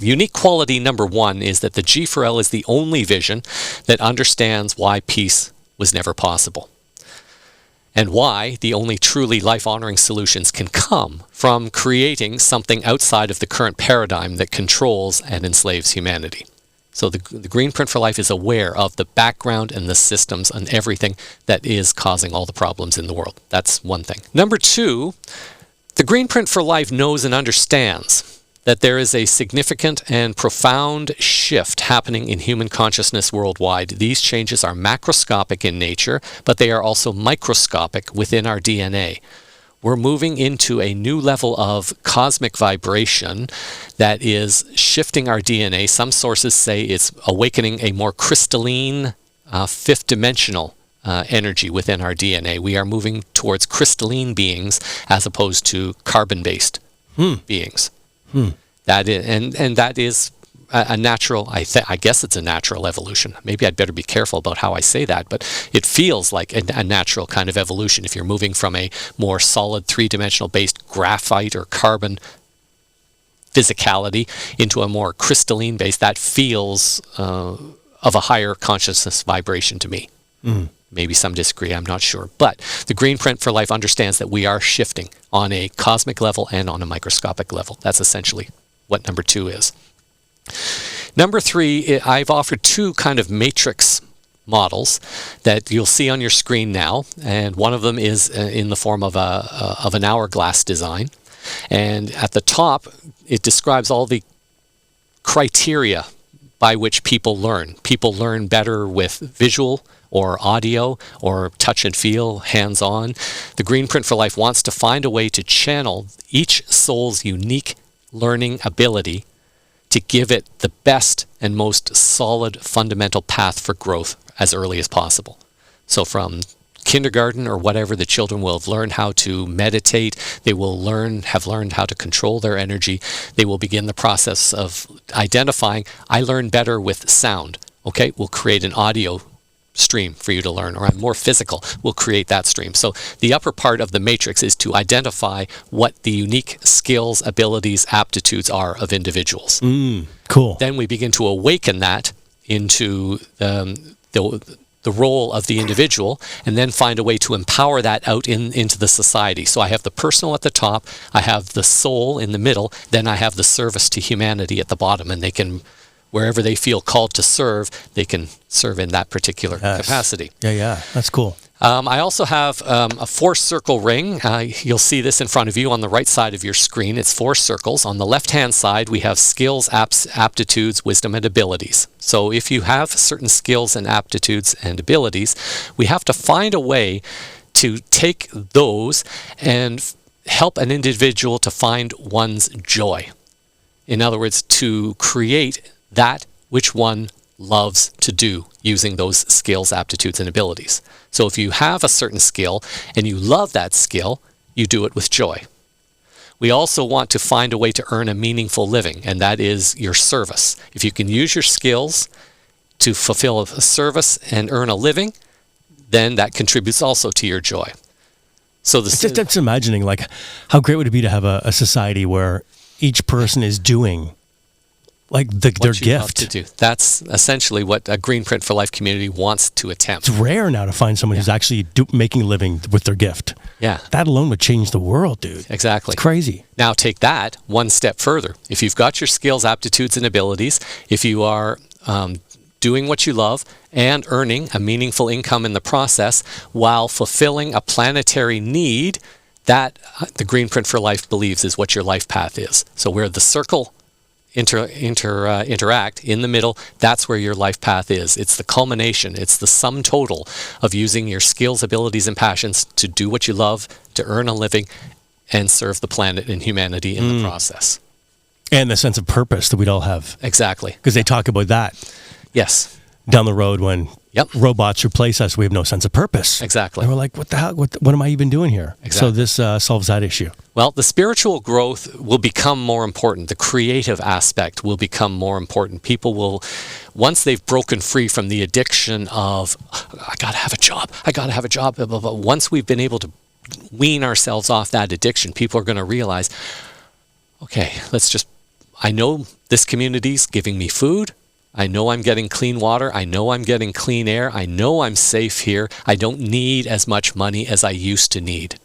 Unique quality number one is that the G4L is the only vision that understands why peace was never possible, and why the only truly life-honoring solutions can come from creating something outside of the current paradigm that controls and enslaves humanity. So the Greenprint for Life is aware of the background and the systems and everything that is causing all the problems in the world. That's one thing. Number two, the Greenprint for Life knows and understands that there is a significant and profound shift happening in human consciousness worldwide. These changes are macroscopic in nature, but they are also microscopic within our DNA. We're moving into a new level of cosmic vibration that is shifting our DNA. Some sources say it's awakening a more crystalline, fifth-dimensional energy within our DNA. We are moving towards crystalline beings as opposed to carbon-based beings. That is, and that is a natural, I guess it's a natural evolution. Maybe I'd better be careful about how I say that, but it feels like a natural kind of evolution. If you're moving from a more solid three-dimensional based graphite or carbon physicality into a more crystalline base, that feels of a higher consciousness vibration to me. Maybe some disagree, I'm not sure. But the Greenprint for Life understands that we are shifting on a cosmic level and on a microscopic level. That's essentially what number two is. Number three, I've offered two kind of matrix models that you'll see on your screen now, and one of them is in the form of an hourglass design. And at the top, it describes all the criteria by which people learn. People learn better with visual or audio or touch and feel, hands-on. The Greenprint for Life wants to find a way to channel each soul's unique learning ability to give it the best and most solid fundamental path for growth as early as possible. So from kindergarten or whatever, the children will have learned how to meditate. They will have learned how to control their energy. They will begin the process of identifying, I learn better with sound. Okay, we'll create an audio stream for you to learn, or I'm more physical, we'll create that stream. So the upper part of the matrix is to identify what the unique skills, abilities, aptitudes are of individuals. Cool. Then we begin to awaken that into the role of the individual, and then find a way to empower that out into the society. So I have the personal at the top, I have the soul in the middle, then I have the service to humanity at the bottom, and they can, wherever they feel called to serve, they can serve in that particular capacity. Yeah, that's cool. I also have a 4-circle ring. You'll see this in front of you on the right side of your screen. It's 4 circles. On the left-hand side, we have skills, aptitudes, wisdom, and abilities. So if you have certain skills and aptitudes and abilities, we have to find a way to take those and help an individual to find one's joy. In other words, to create that which one loves to do using those skills, aptitudes, and abilities. So if you have a certain skill and you love that skill, you do it with joy. We also want to find a way to earn a meaningful living, and that is your service. If you can use your skills to fulfill a service and earn a living, then that contributes also to your joy. So just imagining, like, how great would it be to have a society where each person is doing like their gift to do. That's essentially what a Greenprint for Life community wants to attempt. It's rare now to find someone who's actually making a living with their gift. Yeah. That alone would change the world, dude. Exactly. It's crazy. Now take that one step further. If you've got your skills, aptitudes, and abilities, if you are doing what you love and earning a meaningful income in the process while fulfilling a planetary need, that the Greenprint for Life believes is what your life path is. So where the circle interact in the middle, that's where your life path is. It's the culmination, it's the sum total of using your skills, abilities, and passions to do what you love, to earn a living, and serve the planet and humanity in the process. And the sense of purpose that we'd all have. Exactly. Because they talk about that. Yes. Down the road when robots replace us, we have no sense of purpose. Exactly. And we're like, what the hell? What am I even doing here? Exactly. So this solves that issue. Well, the spiritual growth will become more important. The creative aspect will become more important. People will, once they've broken free from the addiction of, I got to have a job, blah, blah, blah. Once we've been able to wean ourselves off that addiction, people are going to realize, okay, I know this community's giving me food. I know I'm getting clean water. I know I'm getting clean air. I know I'm safe here. I don't need as much money as I used to need.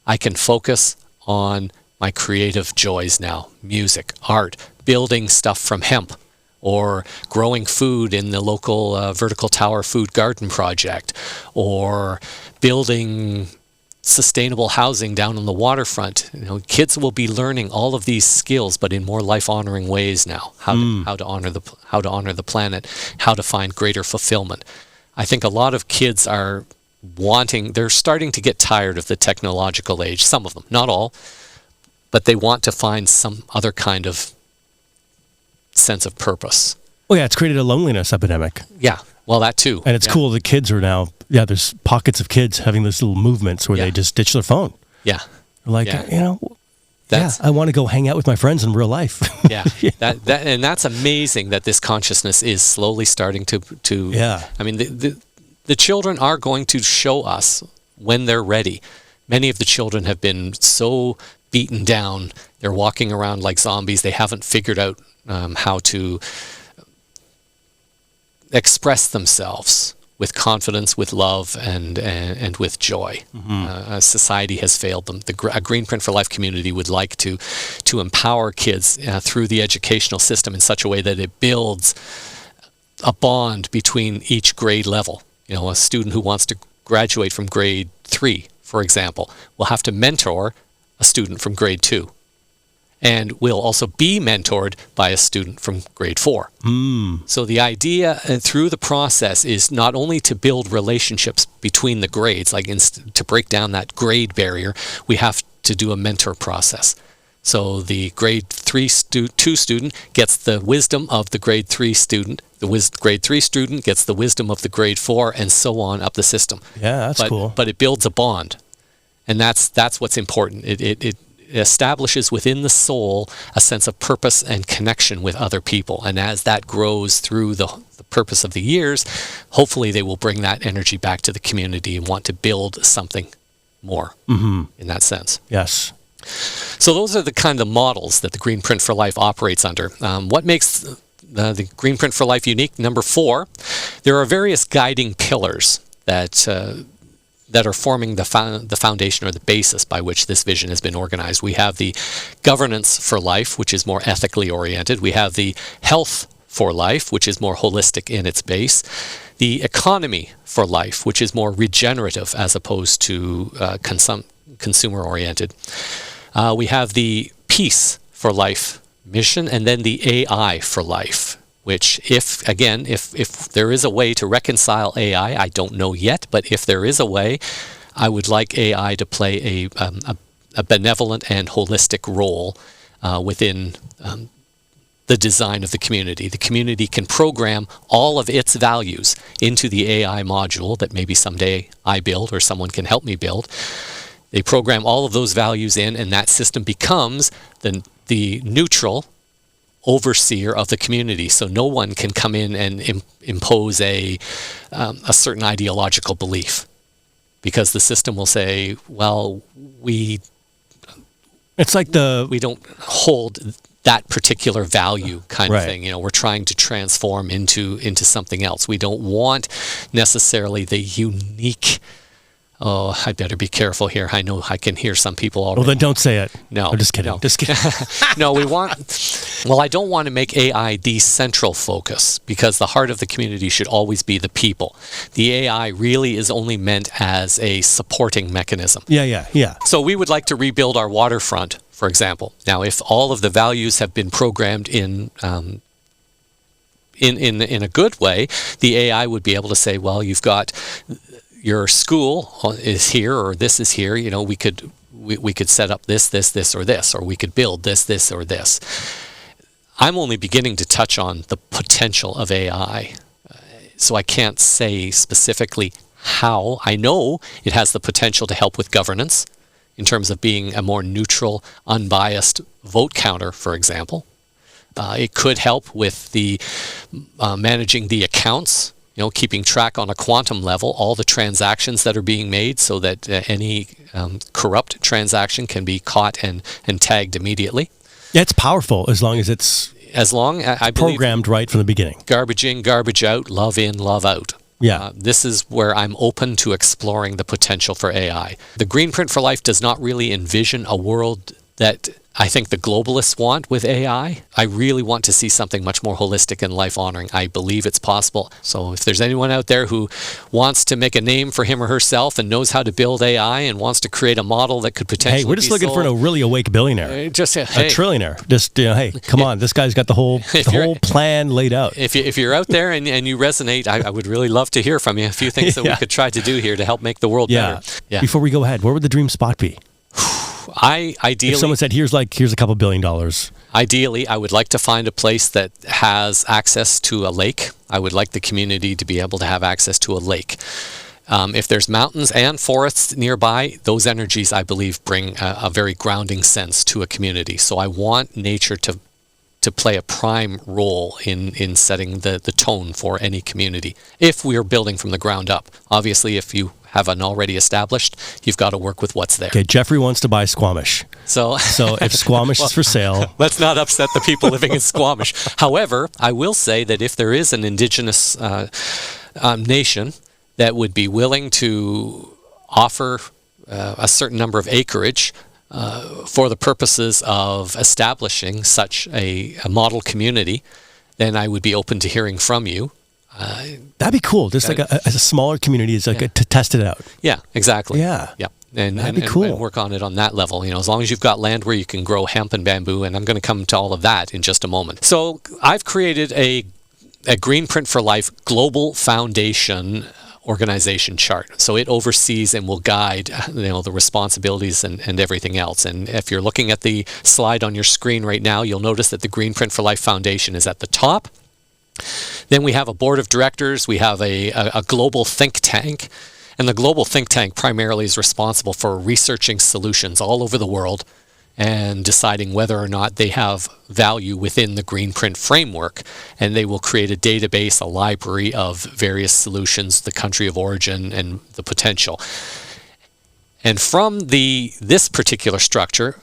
I can focus on my creative joys now. Music, art, building stuff from hemp, or growing food in the local vertical tower food garden project, or building sustainable housing down on the waterfront. Kids will be learning all of these skills, but in more life-honoring ways now. How to honor the planet, how to find greater fulfillment. I think a lot of kids are they're starting to get tired of the technological age. Some of them, not all, but they want to find some other kind of sense of purpose. Well, yeah, it's created a loneliness epidemic. Yeah, well, that too. And it's cool. The kids are now, there's pockets of kids having these little movements where they just ditch their phone. Yeah. Like, I want to go hang out with my friends in real life. Yeah. And that's amazing that this consciousness is slowly starting to I mean, the children are going to show us when they're ready. Many of the children have been so beaten down. They're walking around like zombies. They haven't figured out how to express themselves with confidence, with love, and with joy. Society has failed them. A Greenprint for Life community would like to empower kids through the educational system in such a way that it builds a bond between each grade level. A student who wants to graduate from grade 3, for example, will have to mentor a student from grade 2. and will also be mentored by a student from grade 4. So the idea through the process is not only to build relationships between the grades, like to break down that grade barrier, we have to do a mentor process. So the grade 2 student gets the wisdom of the grade 3 student. The grade 3 student gets the wisdom of the grade 4, and so on up the system. Yeah, that's cool. But it builds a bond, and that's what's important. It establishes within the soul a sense of purpose and connection with other people. And as that grows through the purpose of the years, hopefully they will bring that energy back to the community and want to build something more in that sense. Yes. So those are the kind of models that the Greenprint for Life operates under. What makes the Greenprint for Life unique? Number 4, there are various guiding pillars that are forming the foundation or the basis by which this vision has been organized. We have the governance for life, which is more ethically oriented. We have the health for life, which is more holistic in its base. The economy for life, which is more regenerative as opposed to consumer oriented. We have the peace for life mission, and then the AI for life, which if there is a way to reconcile AI, I don't know yet, but if there is a way, I would like AI to play a benevolent and holistic role within the design of the community. The community can program all of its values into the AI module that maybe someday I build or someone can help me build. They program all of those values in, and that system becomes the neutral overseer of the community. So no one can come in and impose a certain ideological belief, because the system will say, well, we don't hold that particular value kind of thing. We're trying to transform into something else. We don't want necessarily the unique. Oh, I better be careful here. I know I can hear some people already. Well, then don't say it. No. I'm just kidding. No. Just kidding. No, I don't want to make AI the central focus, because the heart of the community should always be the people. The AI really is only meant as a supporting mechanism. Yeah. So we would like to rebuild our waterfront, for example. Now, if all of the values have been programmed in a good way, the AI would be able to say, well, you've got your school is here, or this is here. We could set up this, or this, or we could build this, or this. I'm only beginning to touch on the potential of AI, so I can't say specifically how. I know it has the potential to help with governance in terms of being a more neutral, unbiased vote counter, for example. It could help with the managing the accounts. Keeping track on a quantum level, all the transactions that are being made, so that any corrupt transaction can be caught and tagged immediately. Yeah, it's powerful as long as it's I programmed right from the beginning. Garbage in, garbage out, love in, love out. Yeah. This is where I'm open to exploring the potential for AI. The Greenprint for Life does not really envision a world that I think the globalists want with AI. I really want to see something much more holistic and life-honoring. I believe it's possible. So if there's anyone out there who wants to make a name for him or herself and knows how to build AI and wants to create a model that could potentially we're just looking for a really awake billionaire. A a trillionaire. Just, come on. This guy's got the whole plan laid out. If you're out there and you resonate, I would really love to hear from you. A few things that we could try to do here to help make the world better. Yeah. Before we go ahead, where would the dream spot be? Ideally, if someone said, here's a couple $1 billion. Ideally, I would like to find a place that has access to a lake. I would like the community to be able to have access to a lake. If there's mountains and forests nearby, those energies, I believe, bring a very grounding sense to a community. So I want nature to play a prime role in setting the tone for any community, if we are building from the ground up. Obviously, if you have an already established, you've got to work with what's there. Okay, Geoffrey wants to buy Squamish. So if Squamish is for sale... Let's not upset the people living in Squamish. However, I will say that if there is an indigenous nation that would be willing to offer a certain number of acreage for the purposes of establishing such a model community, then I would be open to hearing from you. That'd be cool. Just like a smaller community is to test it out. Yeah, exactly. Yeah. and be cool. and work on it on that level. As long as you've got land where you can grow hemp and bamboo, and I'm going to come to all of that in just a moment. So I've created a GreenPrint for Life global foundation organization chart. So it oversees and will guide the responsibilities and everything else. And if you're looking at the slide on your screen right now, you'll notice that the GreenPrint for Life Foundation is at the top. Then we have a board of directors. We have a global think tank. And the global think tank primarily is responsible for researching solutions all over the world and deciding whether or not they have value within the GreenPrint framework. And they will create a database, a library of various solutions, the country of origin, and the potential. And from this particular structure,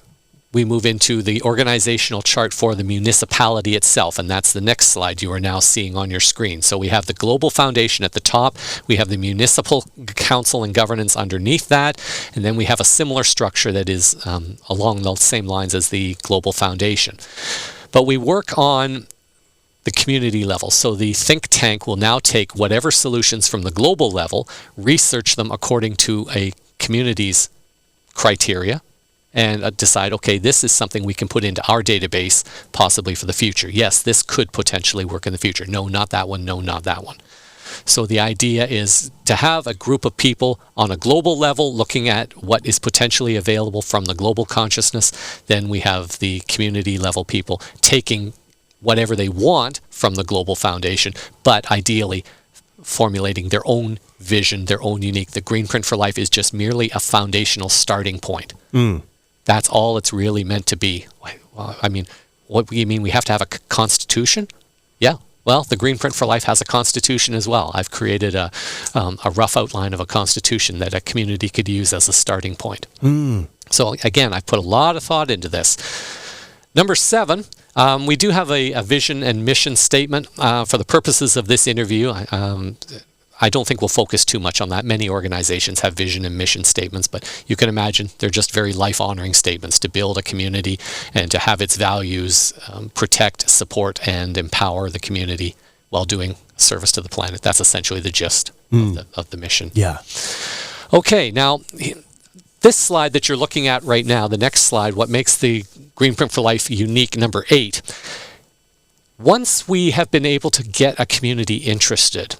we move into the organizational chart for the municipality itself, and that's the next slide you are now seeing on your screen. So we have the global foundation at the top, we have the municipal council and governance underneath that, and then we have a similar structure that is along the same lines as the global foundation. But we work on the community level. So the think tank will now take whatever solutions from the global level, research them according to a community's criteria, and decide, okay, this is something we can put into our database possibly for the future. Yes, this could potentially work in the future. No, not that one. No, not that one. So the idea is to have a group of people on a global level looking at what is potentially available from the global consciousness. Then we have the community level people taking whatever they want from the global foundation, but ideally formulating their own vision, their own unique. The GreenPrint for Life is just merely a foundational starting point. That's all it's really meant to be. Well, I mean, what do you mean we have to have a constitution? Yeah. Well, the GreenPrint for Life has a constitution as well. I've created a rough outline of a constitution that a community could use as a starting point. So again, I've put a lot of thought into this. Number 7, we do have a vision and mission statement. For the purposes of this interview, I don't think we'll focus too much on that. Many organizations have vision and mission statements, but you can imagine they're just very life-honoring statements to build a community and to have its values protect, support, and empower the community while doing service to the planet. That's essentially the gist of the mission. Yeah. Okay, now this slide that you're looking at right now, the next slide, what makes the GreenPrint for Life unique, number 8. Once we have been able to get a community interested,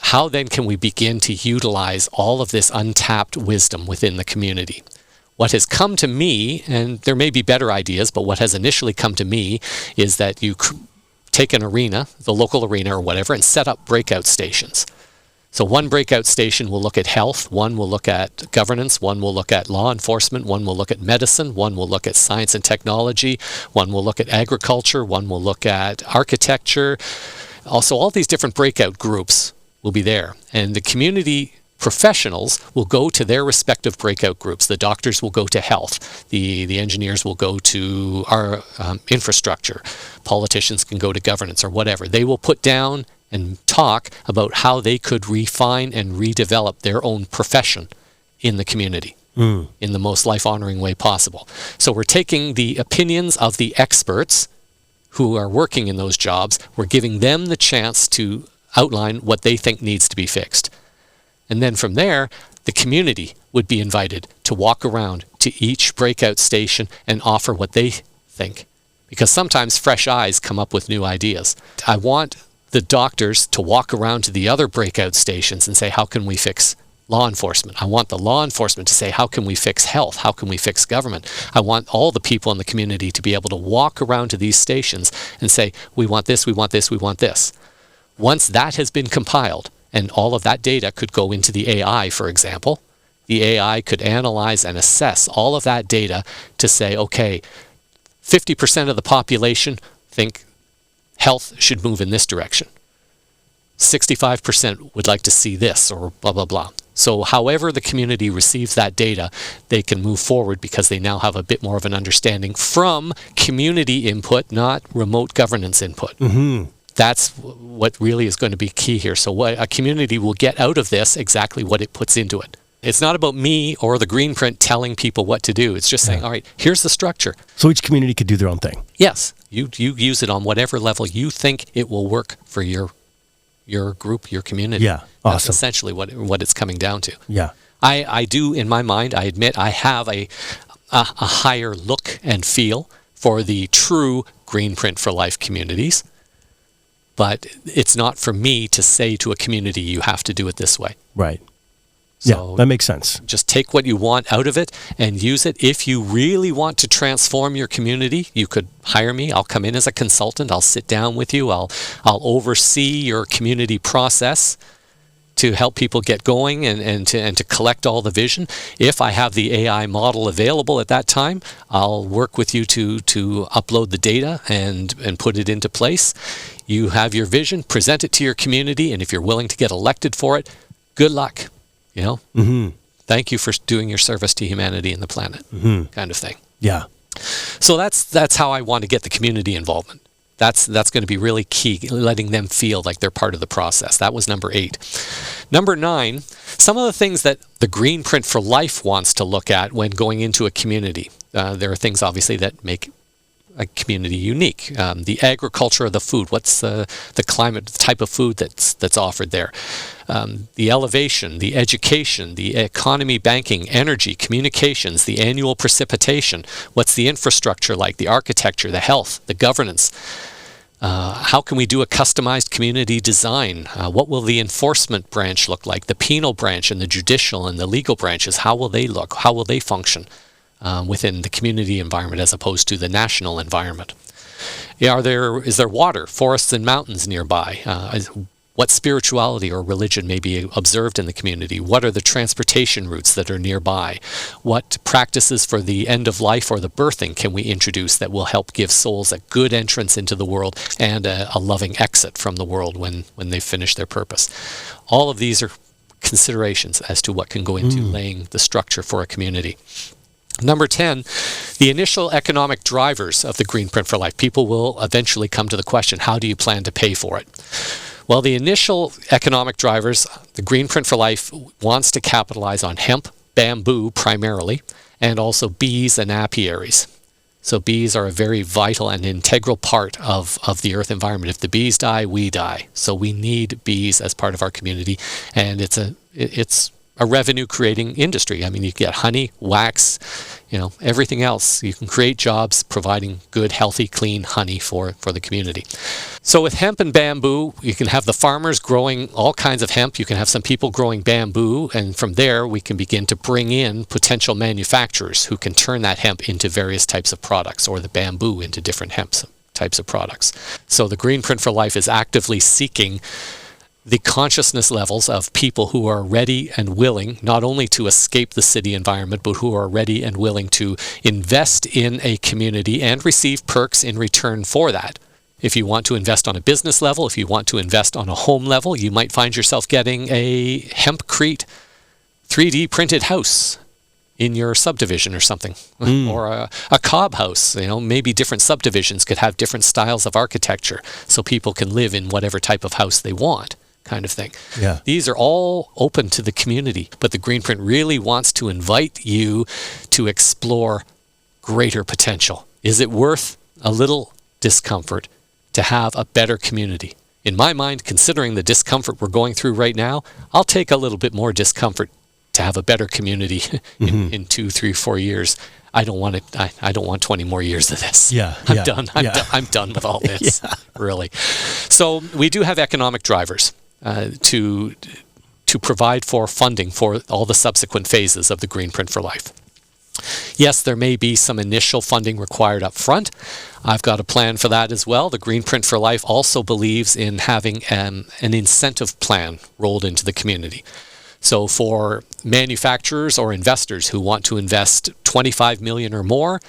how then can we begin to utilize all of this untapped wisdom within the community? What has come to me, and there may be better ideas, but what has initially come to me is that you take an arena, the local arena or whatever, and set up breakout stations. So one breakout station will look at health, one will look at governance, one will look at law enforcement, one will look at medicine, one will look at science and technology, one will look at agriculture, one will look at architecture. Also, all these different breakout groups will be there. And the community professionals will go to their respective breakout groups. The doctors will go to health. The engineers will go to our infrastructure. Politicians can go to governance or whatever. They will put down and talk about how they could refine and redevelop their own profession in the community in the most life-honoring way possible. So we're taking the opinions of the experts who are working in those jobs. We're giving them the chance to outline what they think needs to be fixed. And then from there, the community would be invited to walk around to each breakout station and offer what they think. Because sometimes fresh eyes come up with new ideas. I want the doctors to walk around to the other breakout stations and say, how can we fix law enforcement? I want the law enforcement to say, how can we fix health? How can we fix government? I want all the people in the community to be able to walk around to these stations and say, we want this, we want this, we want this. Once that has been compiled, and all of that data could go into the AI, for example, the AI could analyze and assess all of that data to say, okay, 50% of the population think health should move in this direction. 65% would like to see this, or blah, blah, blah. So however the community receives that data, they can move forward because they now have a bit more of an understanding from community input, not remote governance input. That's what really is going to be key here. So what a community will get out of this, exactly what it puts into it. It's not about me or the GreenPrint telling people what to do. It's just saying, all right, here's the structure. So each community could do their own thing. Yes. You use it on whatever level you think it will work for your group, your community. Yeah, awesome. That's essentially what it's coming down to. Yeah. I do, in my mind, I admit I have a higher look and feel for the true GreenPrint for Life communities. But it's not for me to say to a community, you have to do it this way. Right. So yeah, that makes sense. Just take what you want out of it and use it. If you really want to transform your community, you could hire me. I'll come in as a consultant. I'll sit down with you. I'll oversee your community process to help people get going and to collect all the vision. If I have the AI model available at that time, I'll work with you to upload the data and put it into place. You have your vision, present it to your community, and if you're willing to get elected for it, good luck. You know, thank you for doing your service to humanity and the planet, kind of thing. Yeah. So that's how I want to get the community involvement. That's going to be really key, letting them feel like they're part of the process. That was number 8. Number 9, some of the things that the GreenPrint for Life wants to look at when going into a community. There are things, obviously, that make a community unique. The agriculture of the food, what's the climate, the type of food that's offered there. The elevation, the education, the economy, banking, energy, communications, the annual precipitation, what's the infrastructure like, the architecture, the health, the governance. How can we do a customized community design? What will the enforcement branch look like? The penal branch and the judicial and the legal branches, how will they look? How will they function within the community environment as opposed to the national environment? Is there water, forests and mountains nearby? What spirituality or religion may be observed in the community? What are the transportation routes that are nearby? What practices for the end of life or the birthing can we introduce that will help give souls a good entrance into the world and a loving exit from the world when they finish their purpose? All of these are considerations as to what can go into laying the structure for a community. Number 10, the initial economic drivers of the GreenPrint for Life. People will eventually come to the question, how do you plan to pay for it? Well, the initial economic drivers, the GreenPrint for Life wants to capitalize on hemp, bamboo primarily, and also bees and apiaries. So bees are a very vital and integral part of the earth environment. If the bees die, we die. So we need bees as part of our community, and it's a revenue-creating industry. I mean, you get honey, wax, everything else. You can create jobs providing good, healthy, clean honey for the community. So with hemp and bamboo, you can have the farmers growing all kinds of hemp. You can have some people growing bamboo, and from there, we can begin to bring in potential manufacturers who can turn that hemp into various types of products, or the bamboo into different hemp types of products. So the GreenPrint for Life is actively seeking the consciousness levels of people who are ready and willing not only to escape the city environment, but who are ready and willing to invest in a community and receive perks in return for that. If you want to invest on a business level, if you want to invest on a home level, you might find yourself getting a hempcrete 3D printed house in your subdivision or something, or a cob house. Maybe different subdivisions could have different styles of architecture so people can live in whatever type of house they want, kind of thing. Yeah. These are all open to the community, but the GreenPrint really wants to invite you to explore greater potential. Is it worth a little discomfort to have a better community? In my mind, considering the discomfort we're going through right now, I'll take a little bit more discomfort to have a better community in 2, 3, 4 years. I don't want it. I don't want 20 more years of this. I'm done. I'm done with all this. Really. So we do have economic drivers to provide for funding for all the subsequent phases of the GreenPrint for Life. Yes, there may be some initial funding required up front. I've got a plan for that as well. The GreenPrint for Life also believes in having an incentive plan rolled into the community. So for manufacturers or investors who want to invest $25 million or more,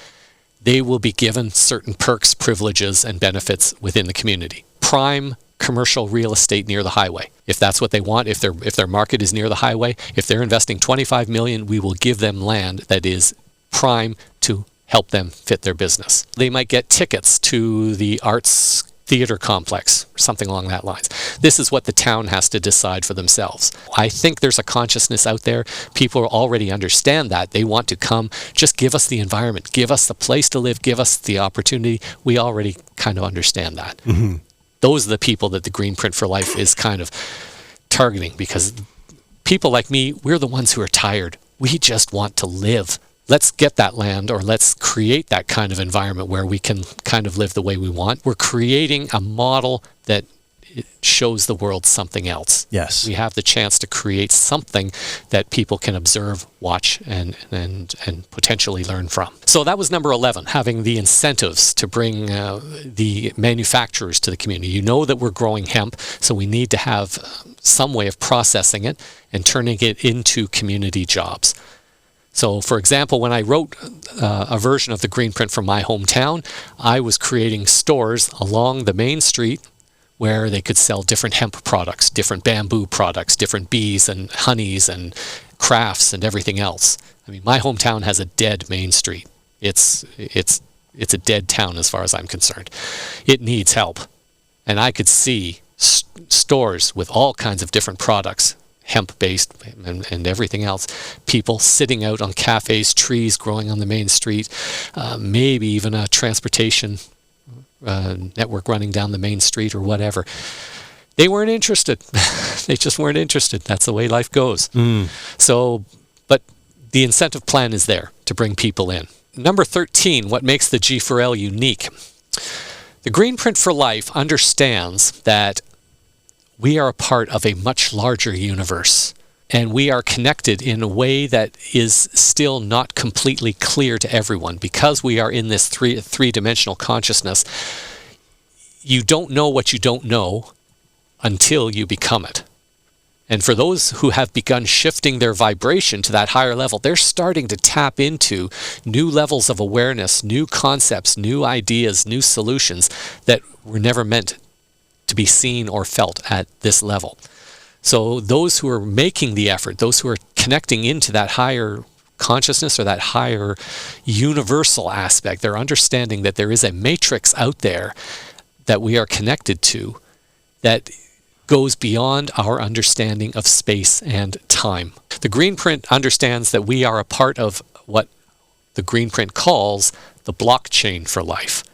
they will be given certain perks, privileges, and benefits within the community. Prime commercial real estate near the highway. If that's what they want, if their market is near the highway, if they're investing $25 million, we will give them land that is prime to help them fit their business. They might get tickets to the arts theater complex, or something along that lines. This is what the town has to decide for themselves. I think there's a consciousness out there. People already understand that. They want to come, just give us the environment, give us the place to live, give us the opportunity. We already kind of understand that. Those are the people that the GreenPrint for Life is kind of targeting, because people like me, we're the ones who are tired. We just want to live. Let's get that land, or let's create that kind of environment where we can kind of live the way we want. We're creating a model that shows the world something else. Yes. We have the chance to create something that people can observe, watch, and potentially learn from. So that was number 11, having the incentives to bring the manufacturers to the community. You know that we're growing hemp, so we need to have some way of processing it and turning it into community jobs. So, for example, when I wrote a version of the GreenPrint from my hometown, I was creating stores along the main street where they could sell different hemp products, different bamboo products, different bees and honeys and crafts and everything else. I mean, my hometown has a dead main street. It's a dead town as far as I'm concerned. It needs help. And I could see stores with all kinds of different products, hemp-based and everything else, people sitting out on cafes, trees growing on the main street, maybe even a transportation network running down the main street or whatever. They weren't interested. They just weren't interested. That's the way life goes. So, but the incentive plan is there to bring people in. Number 13, what makes the G4L unique? The GreenPrint for Life understands that we are a part of a much larger universe, and we are connected in a way that is still not completely clear to everyone. Because we are in this three-dimensional consciousness, you don't know what you don't know until you become it. And for those who have begun shifting their vibration to that higher level, they're starting to tap into new levels of awareness, new concepts, new ideas, new solutions that were never meant to be seen or felt at this level. So those who are making the effort, those who are connecting into that higher consciousness or that higher universal aspect, they're understanding that there is a matrix out there that we are connected to that goes beyond our understanding of space and time. The GreenPrint understands that we are a part of what the GreenPrint calls the blockchain for life.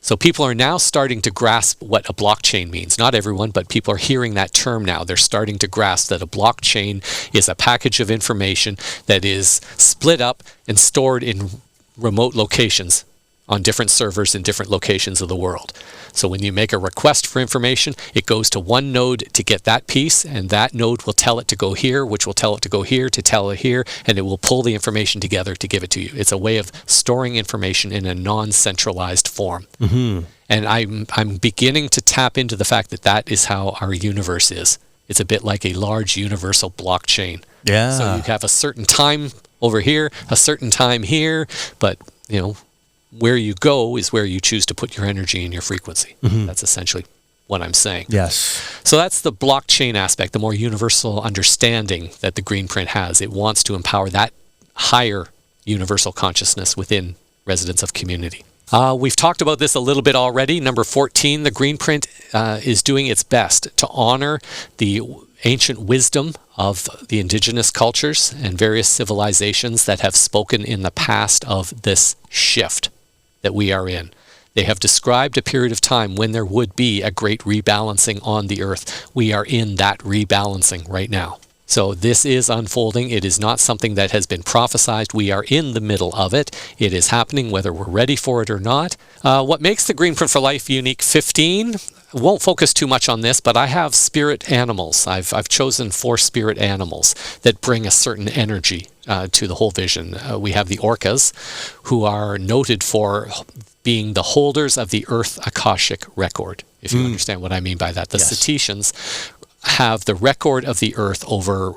So people are now starting to grasp what a blockchain means. Not everyone, but people are hearing that term now. They're starting to grasp that a blockchain is a package of information that is split up and stored in remote locations on different servers in different locations of the world. So when you make a request for information, it goes to one node to get that piece, and that node will tell it to go here, which will tell it to go here, to tell it here, and it will pull the information together to give it to you. It's a way of storing information in a non-centralized form. And I'm beginning to tap into the fact that that is how our universe is. It's a bit like a large universal blockchain. Yeah. So you have a certain time over here, a certain time here, but, you know, where you go is where you choose to put your energy and your frequency. That's essentially what I'm saying. Yes. So that's the blockchain aspect, the more universal understanding that the GreenPrint has. It wants to empower that higher universal consciousness within residents of community. We've talked about this a little bit already. Number 14, the GreenPrint is doing its best to honor the ancient wisdom of the indigenous cultures and various civilizations that have spoken in the past of this shift that we are in. They have described a period of time when there would be a great rebalancing on the earth. We are in that rebalancing right now. So this is unfolding. It is not something that has been prophesized. We are in the middle of it. It is happening whether we're ready for it or not. What makes the GreenPrint for Life unique? 15. Won't focus too much on this, but I have spirit animals. I've chosen 4 spirit animals that bring a certain energy to the whole vision. We have the orcas, who are noted for being the holders of the Earth Akashic record, if you understand what I mean by that. The cetaceans have the record of the Earth over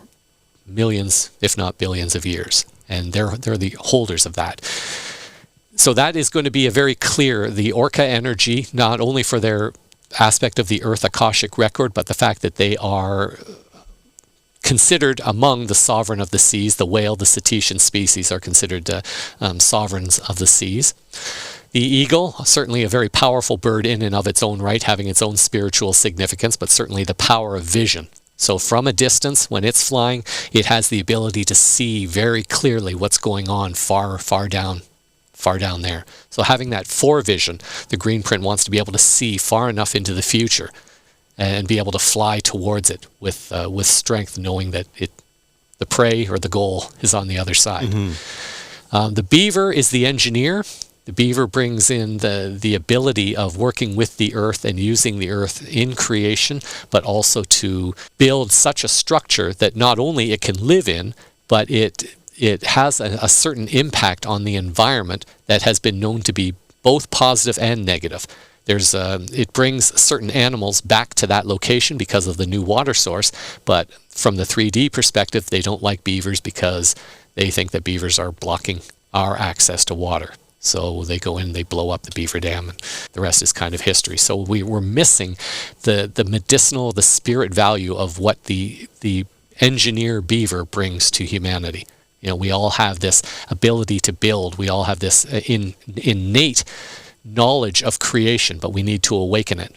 millions, if not billions of years, and they're the holders of that. So that is going to be a very clear, the orca energy, not only for their aspect of the Earth Akashic record, but the fact that they are considered among the sovereign of the seas. The whale, the cetacean species, are considered sovereigns of the seas. The eagle, certainly a very powerful bird in and of its own right, having its own spiritual significance, but certainly the power of vision. So from a distance, when it's flying, it has the ability to see very clearly what's going on far down there. So having that forevision, the GreenPrint wants to be able to see far enough into the future and be able to fly towards it with strength, knowing that The prey or the goal is on the other side. The beaver is the engineer. The beaver brings in the ability of working with the earth and using the earth in creation, but also to build such a structure that not only it can live in, but it has a certain impact on the environment that has been known to be both positive and negative. It brings certain animals back to that location because of the new water source, but from the 3D perspective, they don't like beavers because they think that beavers are blocking our access to water. So they go in, they blow up the beaver dam, and the rest is kind of history. So we're missing the medicinal, the spirit value of what the engineer beaver brings to humanity. We all have this ability to build. We all have this innate knowledge of creation, but we need to awaken it.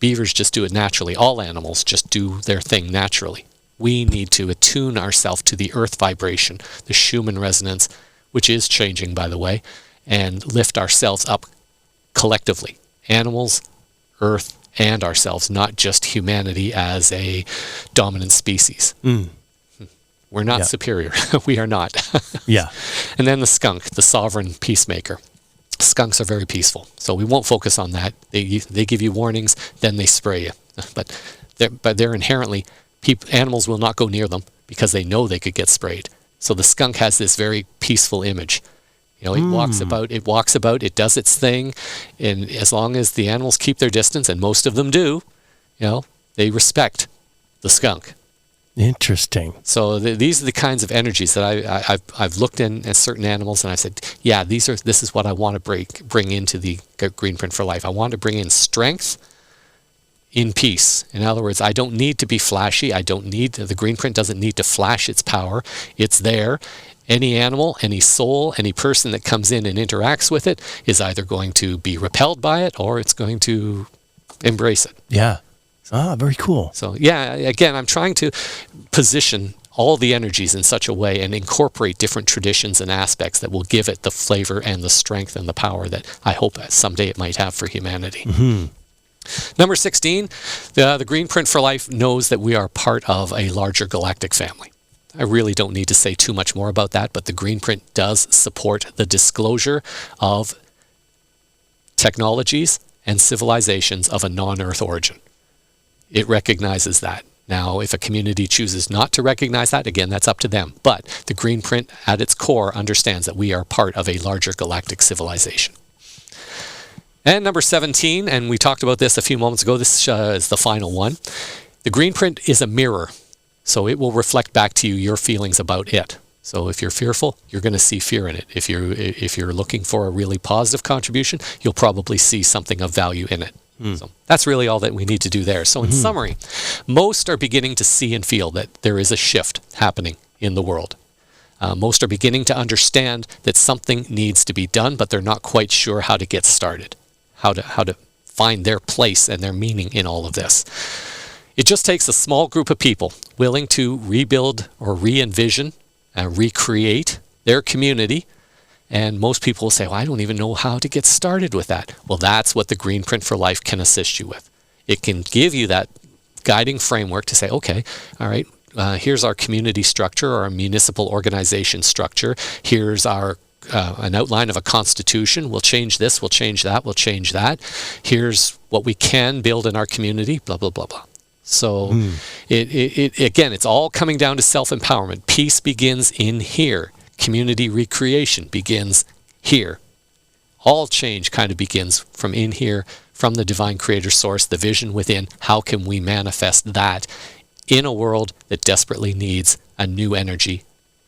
Beavers just do it naturally. All animals just do their thing naturally. We need to attune ourselves to the earth vibration, the Schumann resonance, which is changing, by the way, and lift ourselves up collectively. Animals, earth, and ourselves, not just humanity as a dominant species. We're not superior. We are not. Yeah. And then the skunk, the sovereign peacemaker. Skunks are very peaceful, so we won't focus on that. They give you warnings, then they spray you. But they're inherently, animals will not go near them because they know they could get sprayed. So the skunk has this very peaceful image. It walks about, it does its thing, and as long as the animals keep their distance, and most of them do, they respect the skunk. Interesting. So these are the kinds of energies that I've looked in at certain animals, and I've said, yeah, this is what I want to bring into the Greenprint for Life. I want to bring in strength in peace. In other words, I don't need to be flashy. The Greenprint doesn't need to flash its power. It's there. Any animal, any soul, any person that comes in and interacts with it is either going to be repelled by it or it's going to embrace it. Yeah. Very cool. So, yeah, again, I'm trying to position all the energies in such a way and incorporate different traditions and aspects that will give it the flavor and the strength and the power that I hope someday it might have for humanity. Number 16, the Greenprint for Life knows that we are part of a larger galactic family. I really don't need to say too much more about that, but the Greenprint does support the disclosure of technologies and civilizations of a non-Earth origin. It recognizes that. Now, if a community chooses not to recognize that, again, that's up to them. But the Greenprint, at its core, understands that we are part of a larger galactic civilization. And number 17, and we talked about this a few moments ago, this is the final one. The Greenprint is a mirror. So it will reflect back to you your feelings about it. So if you're fearful, you're going to see fear in it. If you're looking for a really positive contribution, you'll probably see something of value in it. So that's really all that we need to do there. So in summary, most are beginning to see and feel that there is a shift happening in the world. Most are beginning to understand that something needs to be done, but they're not quite sure how to get started, how to find their place and their meaning in all of this. It just takes a small group of people willing to rebuild or re-envision and recreate their community. And most people will say, well, I don't even know how to get started with that. Well, that's what the Greenprint for Life can assist you with. It can give you that guiding framework to say, okay, all right, here's our community structure or our municipal organization structure. Here's our an outline of a constitution. We'll change this, we'll change that, we'll change that. Here's what we can build in our community, blah, blah, blah, blah. So it again, it's all coming down to self-empowerment. Peace begins in here. Community recreation begins here. All change kind of begins from in here, from the divine creator source, the vision within. How can we manifest that in a world that desperately needs a new energy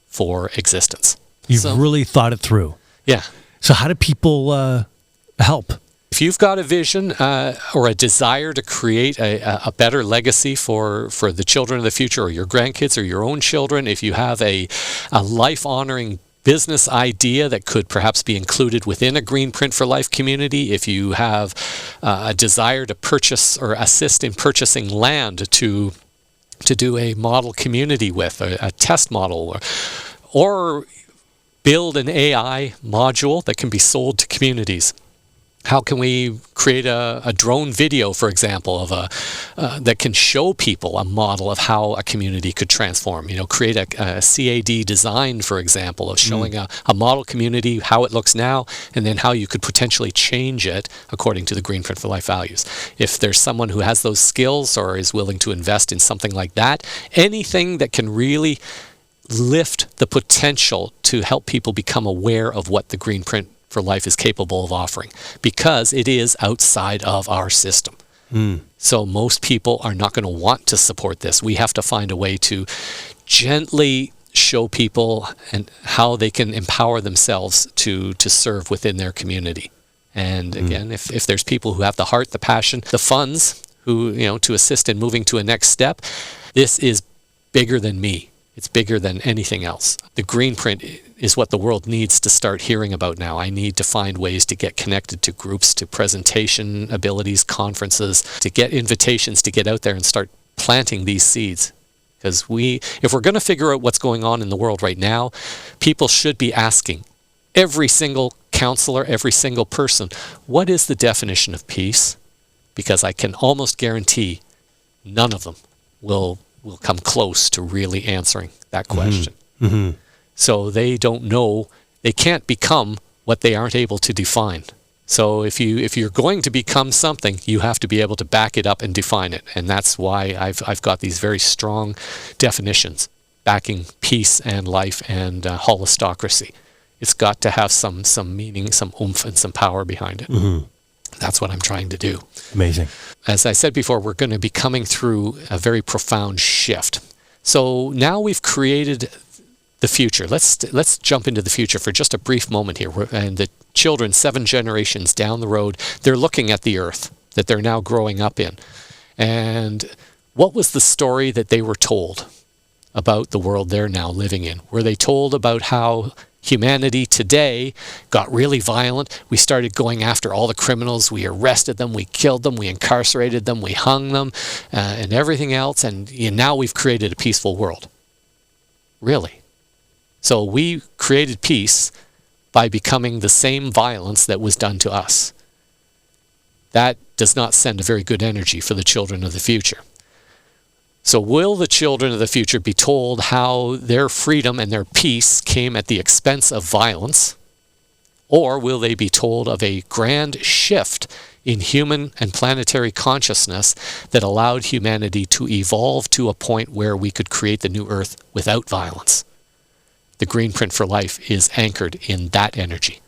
for existence? You've really thought it through. Yeah. So how do people help? If you've got a vision or a desire to create a better legacy for the children of the future or your grandkids or your own children, if you have a life-honoring business idea that could perhaps be included within a Greenprint for Life community, if you have a desire to purchase or assist in purchasing land to do a model community with, a test model, or build an AI module that can be sold to communities, How can we create a drone video, for example, of that can show people a model of how a community could transform? Create a CAD design, for example, of showing a model community, how it looks now, and then how you could potentially change it according to the GreenPrint for Life values. If there's someone who has those skills or is willing to invest in something like that, anything that can really lift the potential to help people become aware of what the GreenPrint for Life is capable of offering, because it is outside of our system. So most people are not going to want to support this. We have to find a way to gently show people and how they can empower themselves to serve within their community. And again, if there's people who have the heart, the passion, the funds, who to assist in moving to a next step, this is bigger than me. It's bigger than anything else. The GreenPrint is what the world needs to start hearing about now. I need to find ways to get connected to groups, to presentation abilities, conferences, to get invitations to get out there and start planting these seeds. Because if we're going to figure out what's going on in the world right now, people should be asking every single counselor, every single person, what is the definition of peace? Because I can almost guarantee none of them will come close to really answering that question. So they don't know, they can't become what they aren't able to define. So if you're going to become something, you have to be able to back it up and define it. And that's why I've got these very strong definitions backing peace and life and holistocracy. It's got to have some meaning, some oomph, and some power behind it. That's what I'm trying to do. Amazing. As I said before, we're going to be coming through a very profound shift. So now we've created the future. Let's jump into the future for just a brief moment here. And the children, 7 generations down the road, they're looking at the earth that they're now growing up in. And what was the story that they were told about the world they're now living in? Were they told about how humanity today got really violent? We started going after all the criminals. We arrested them. We killed them. We incarcerated them. We hung them and everything else. And now we've created a peaceful world. Really? So we created peace by becoming the same violence that was done to us. That does not send a very good energy for the children of the future. So will the children of the future be told how their freedom and their peace came at the expense of violence? Or will they be told of a grand shift in human and planetary consciousness that allowed humanity to evolve to a point where we could create the new earth without violence? The GreenPrint for Life is anchored in that energy.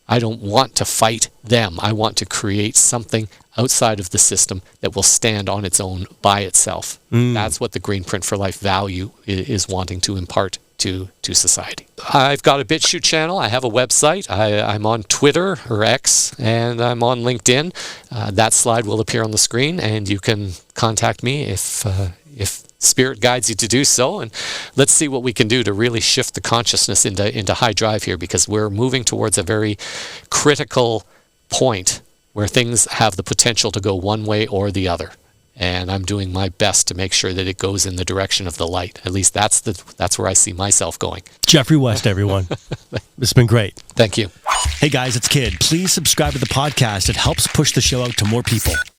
I don't want to fight them. I want to create something outside of the system that will stand on its own by itself. That's what the GreenPrint for Life value is wanting to impart to society. I've got a BitChute channel. I have a website. I'm on Twitter or X, and I'm on LinkedIn. That slide will appear on the screen, and you can contact me if Spirit guides you to do so. And let's see what we can do to really shift the consciousness into high drive here, because we're moving towards a very critical point where things have the potential to go one way or the other. And I'm doing my best to make sure that it goes in the direction of the light. At least that's where I see myself going. Geoffrey West, everyone. It's been great. Thank you. Hey guys, it's Kid. Please subscribe to the podcast. It helps push the show out to more people.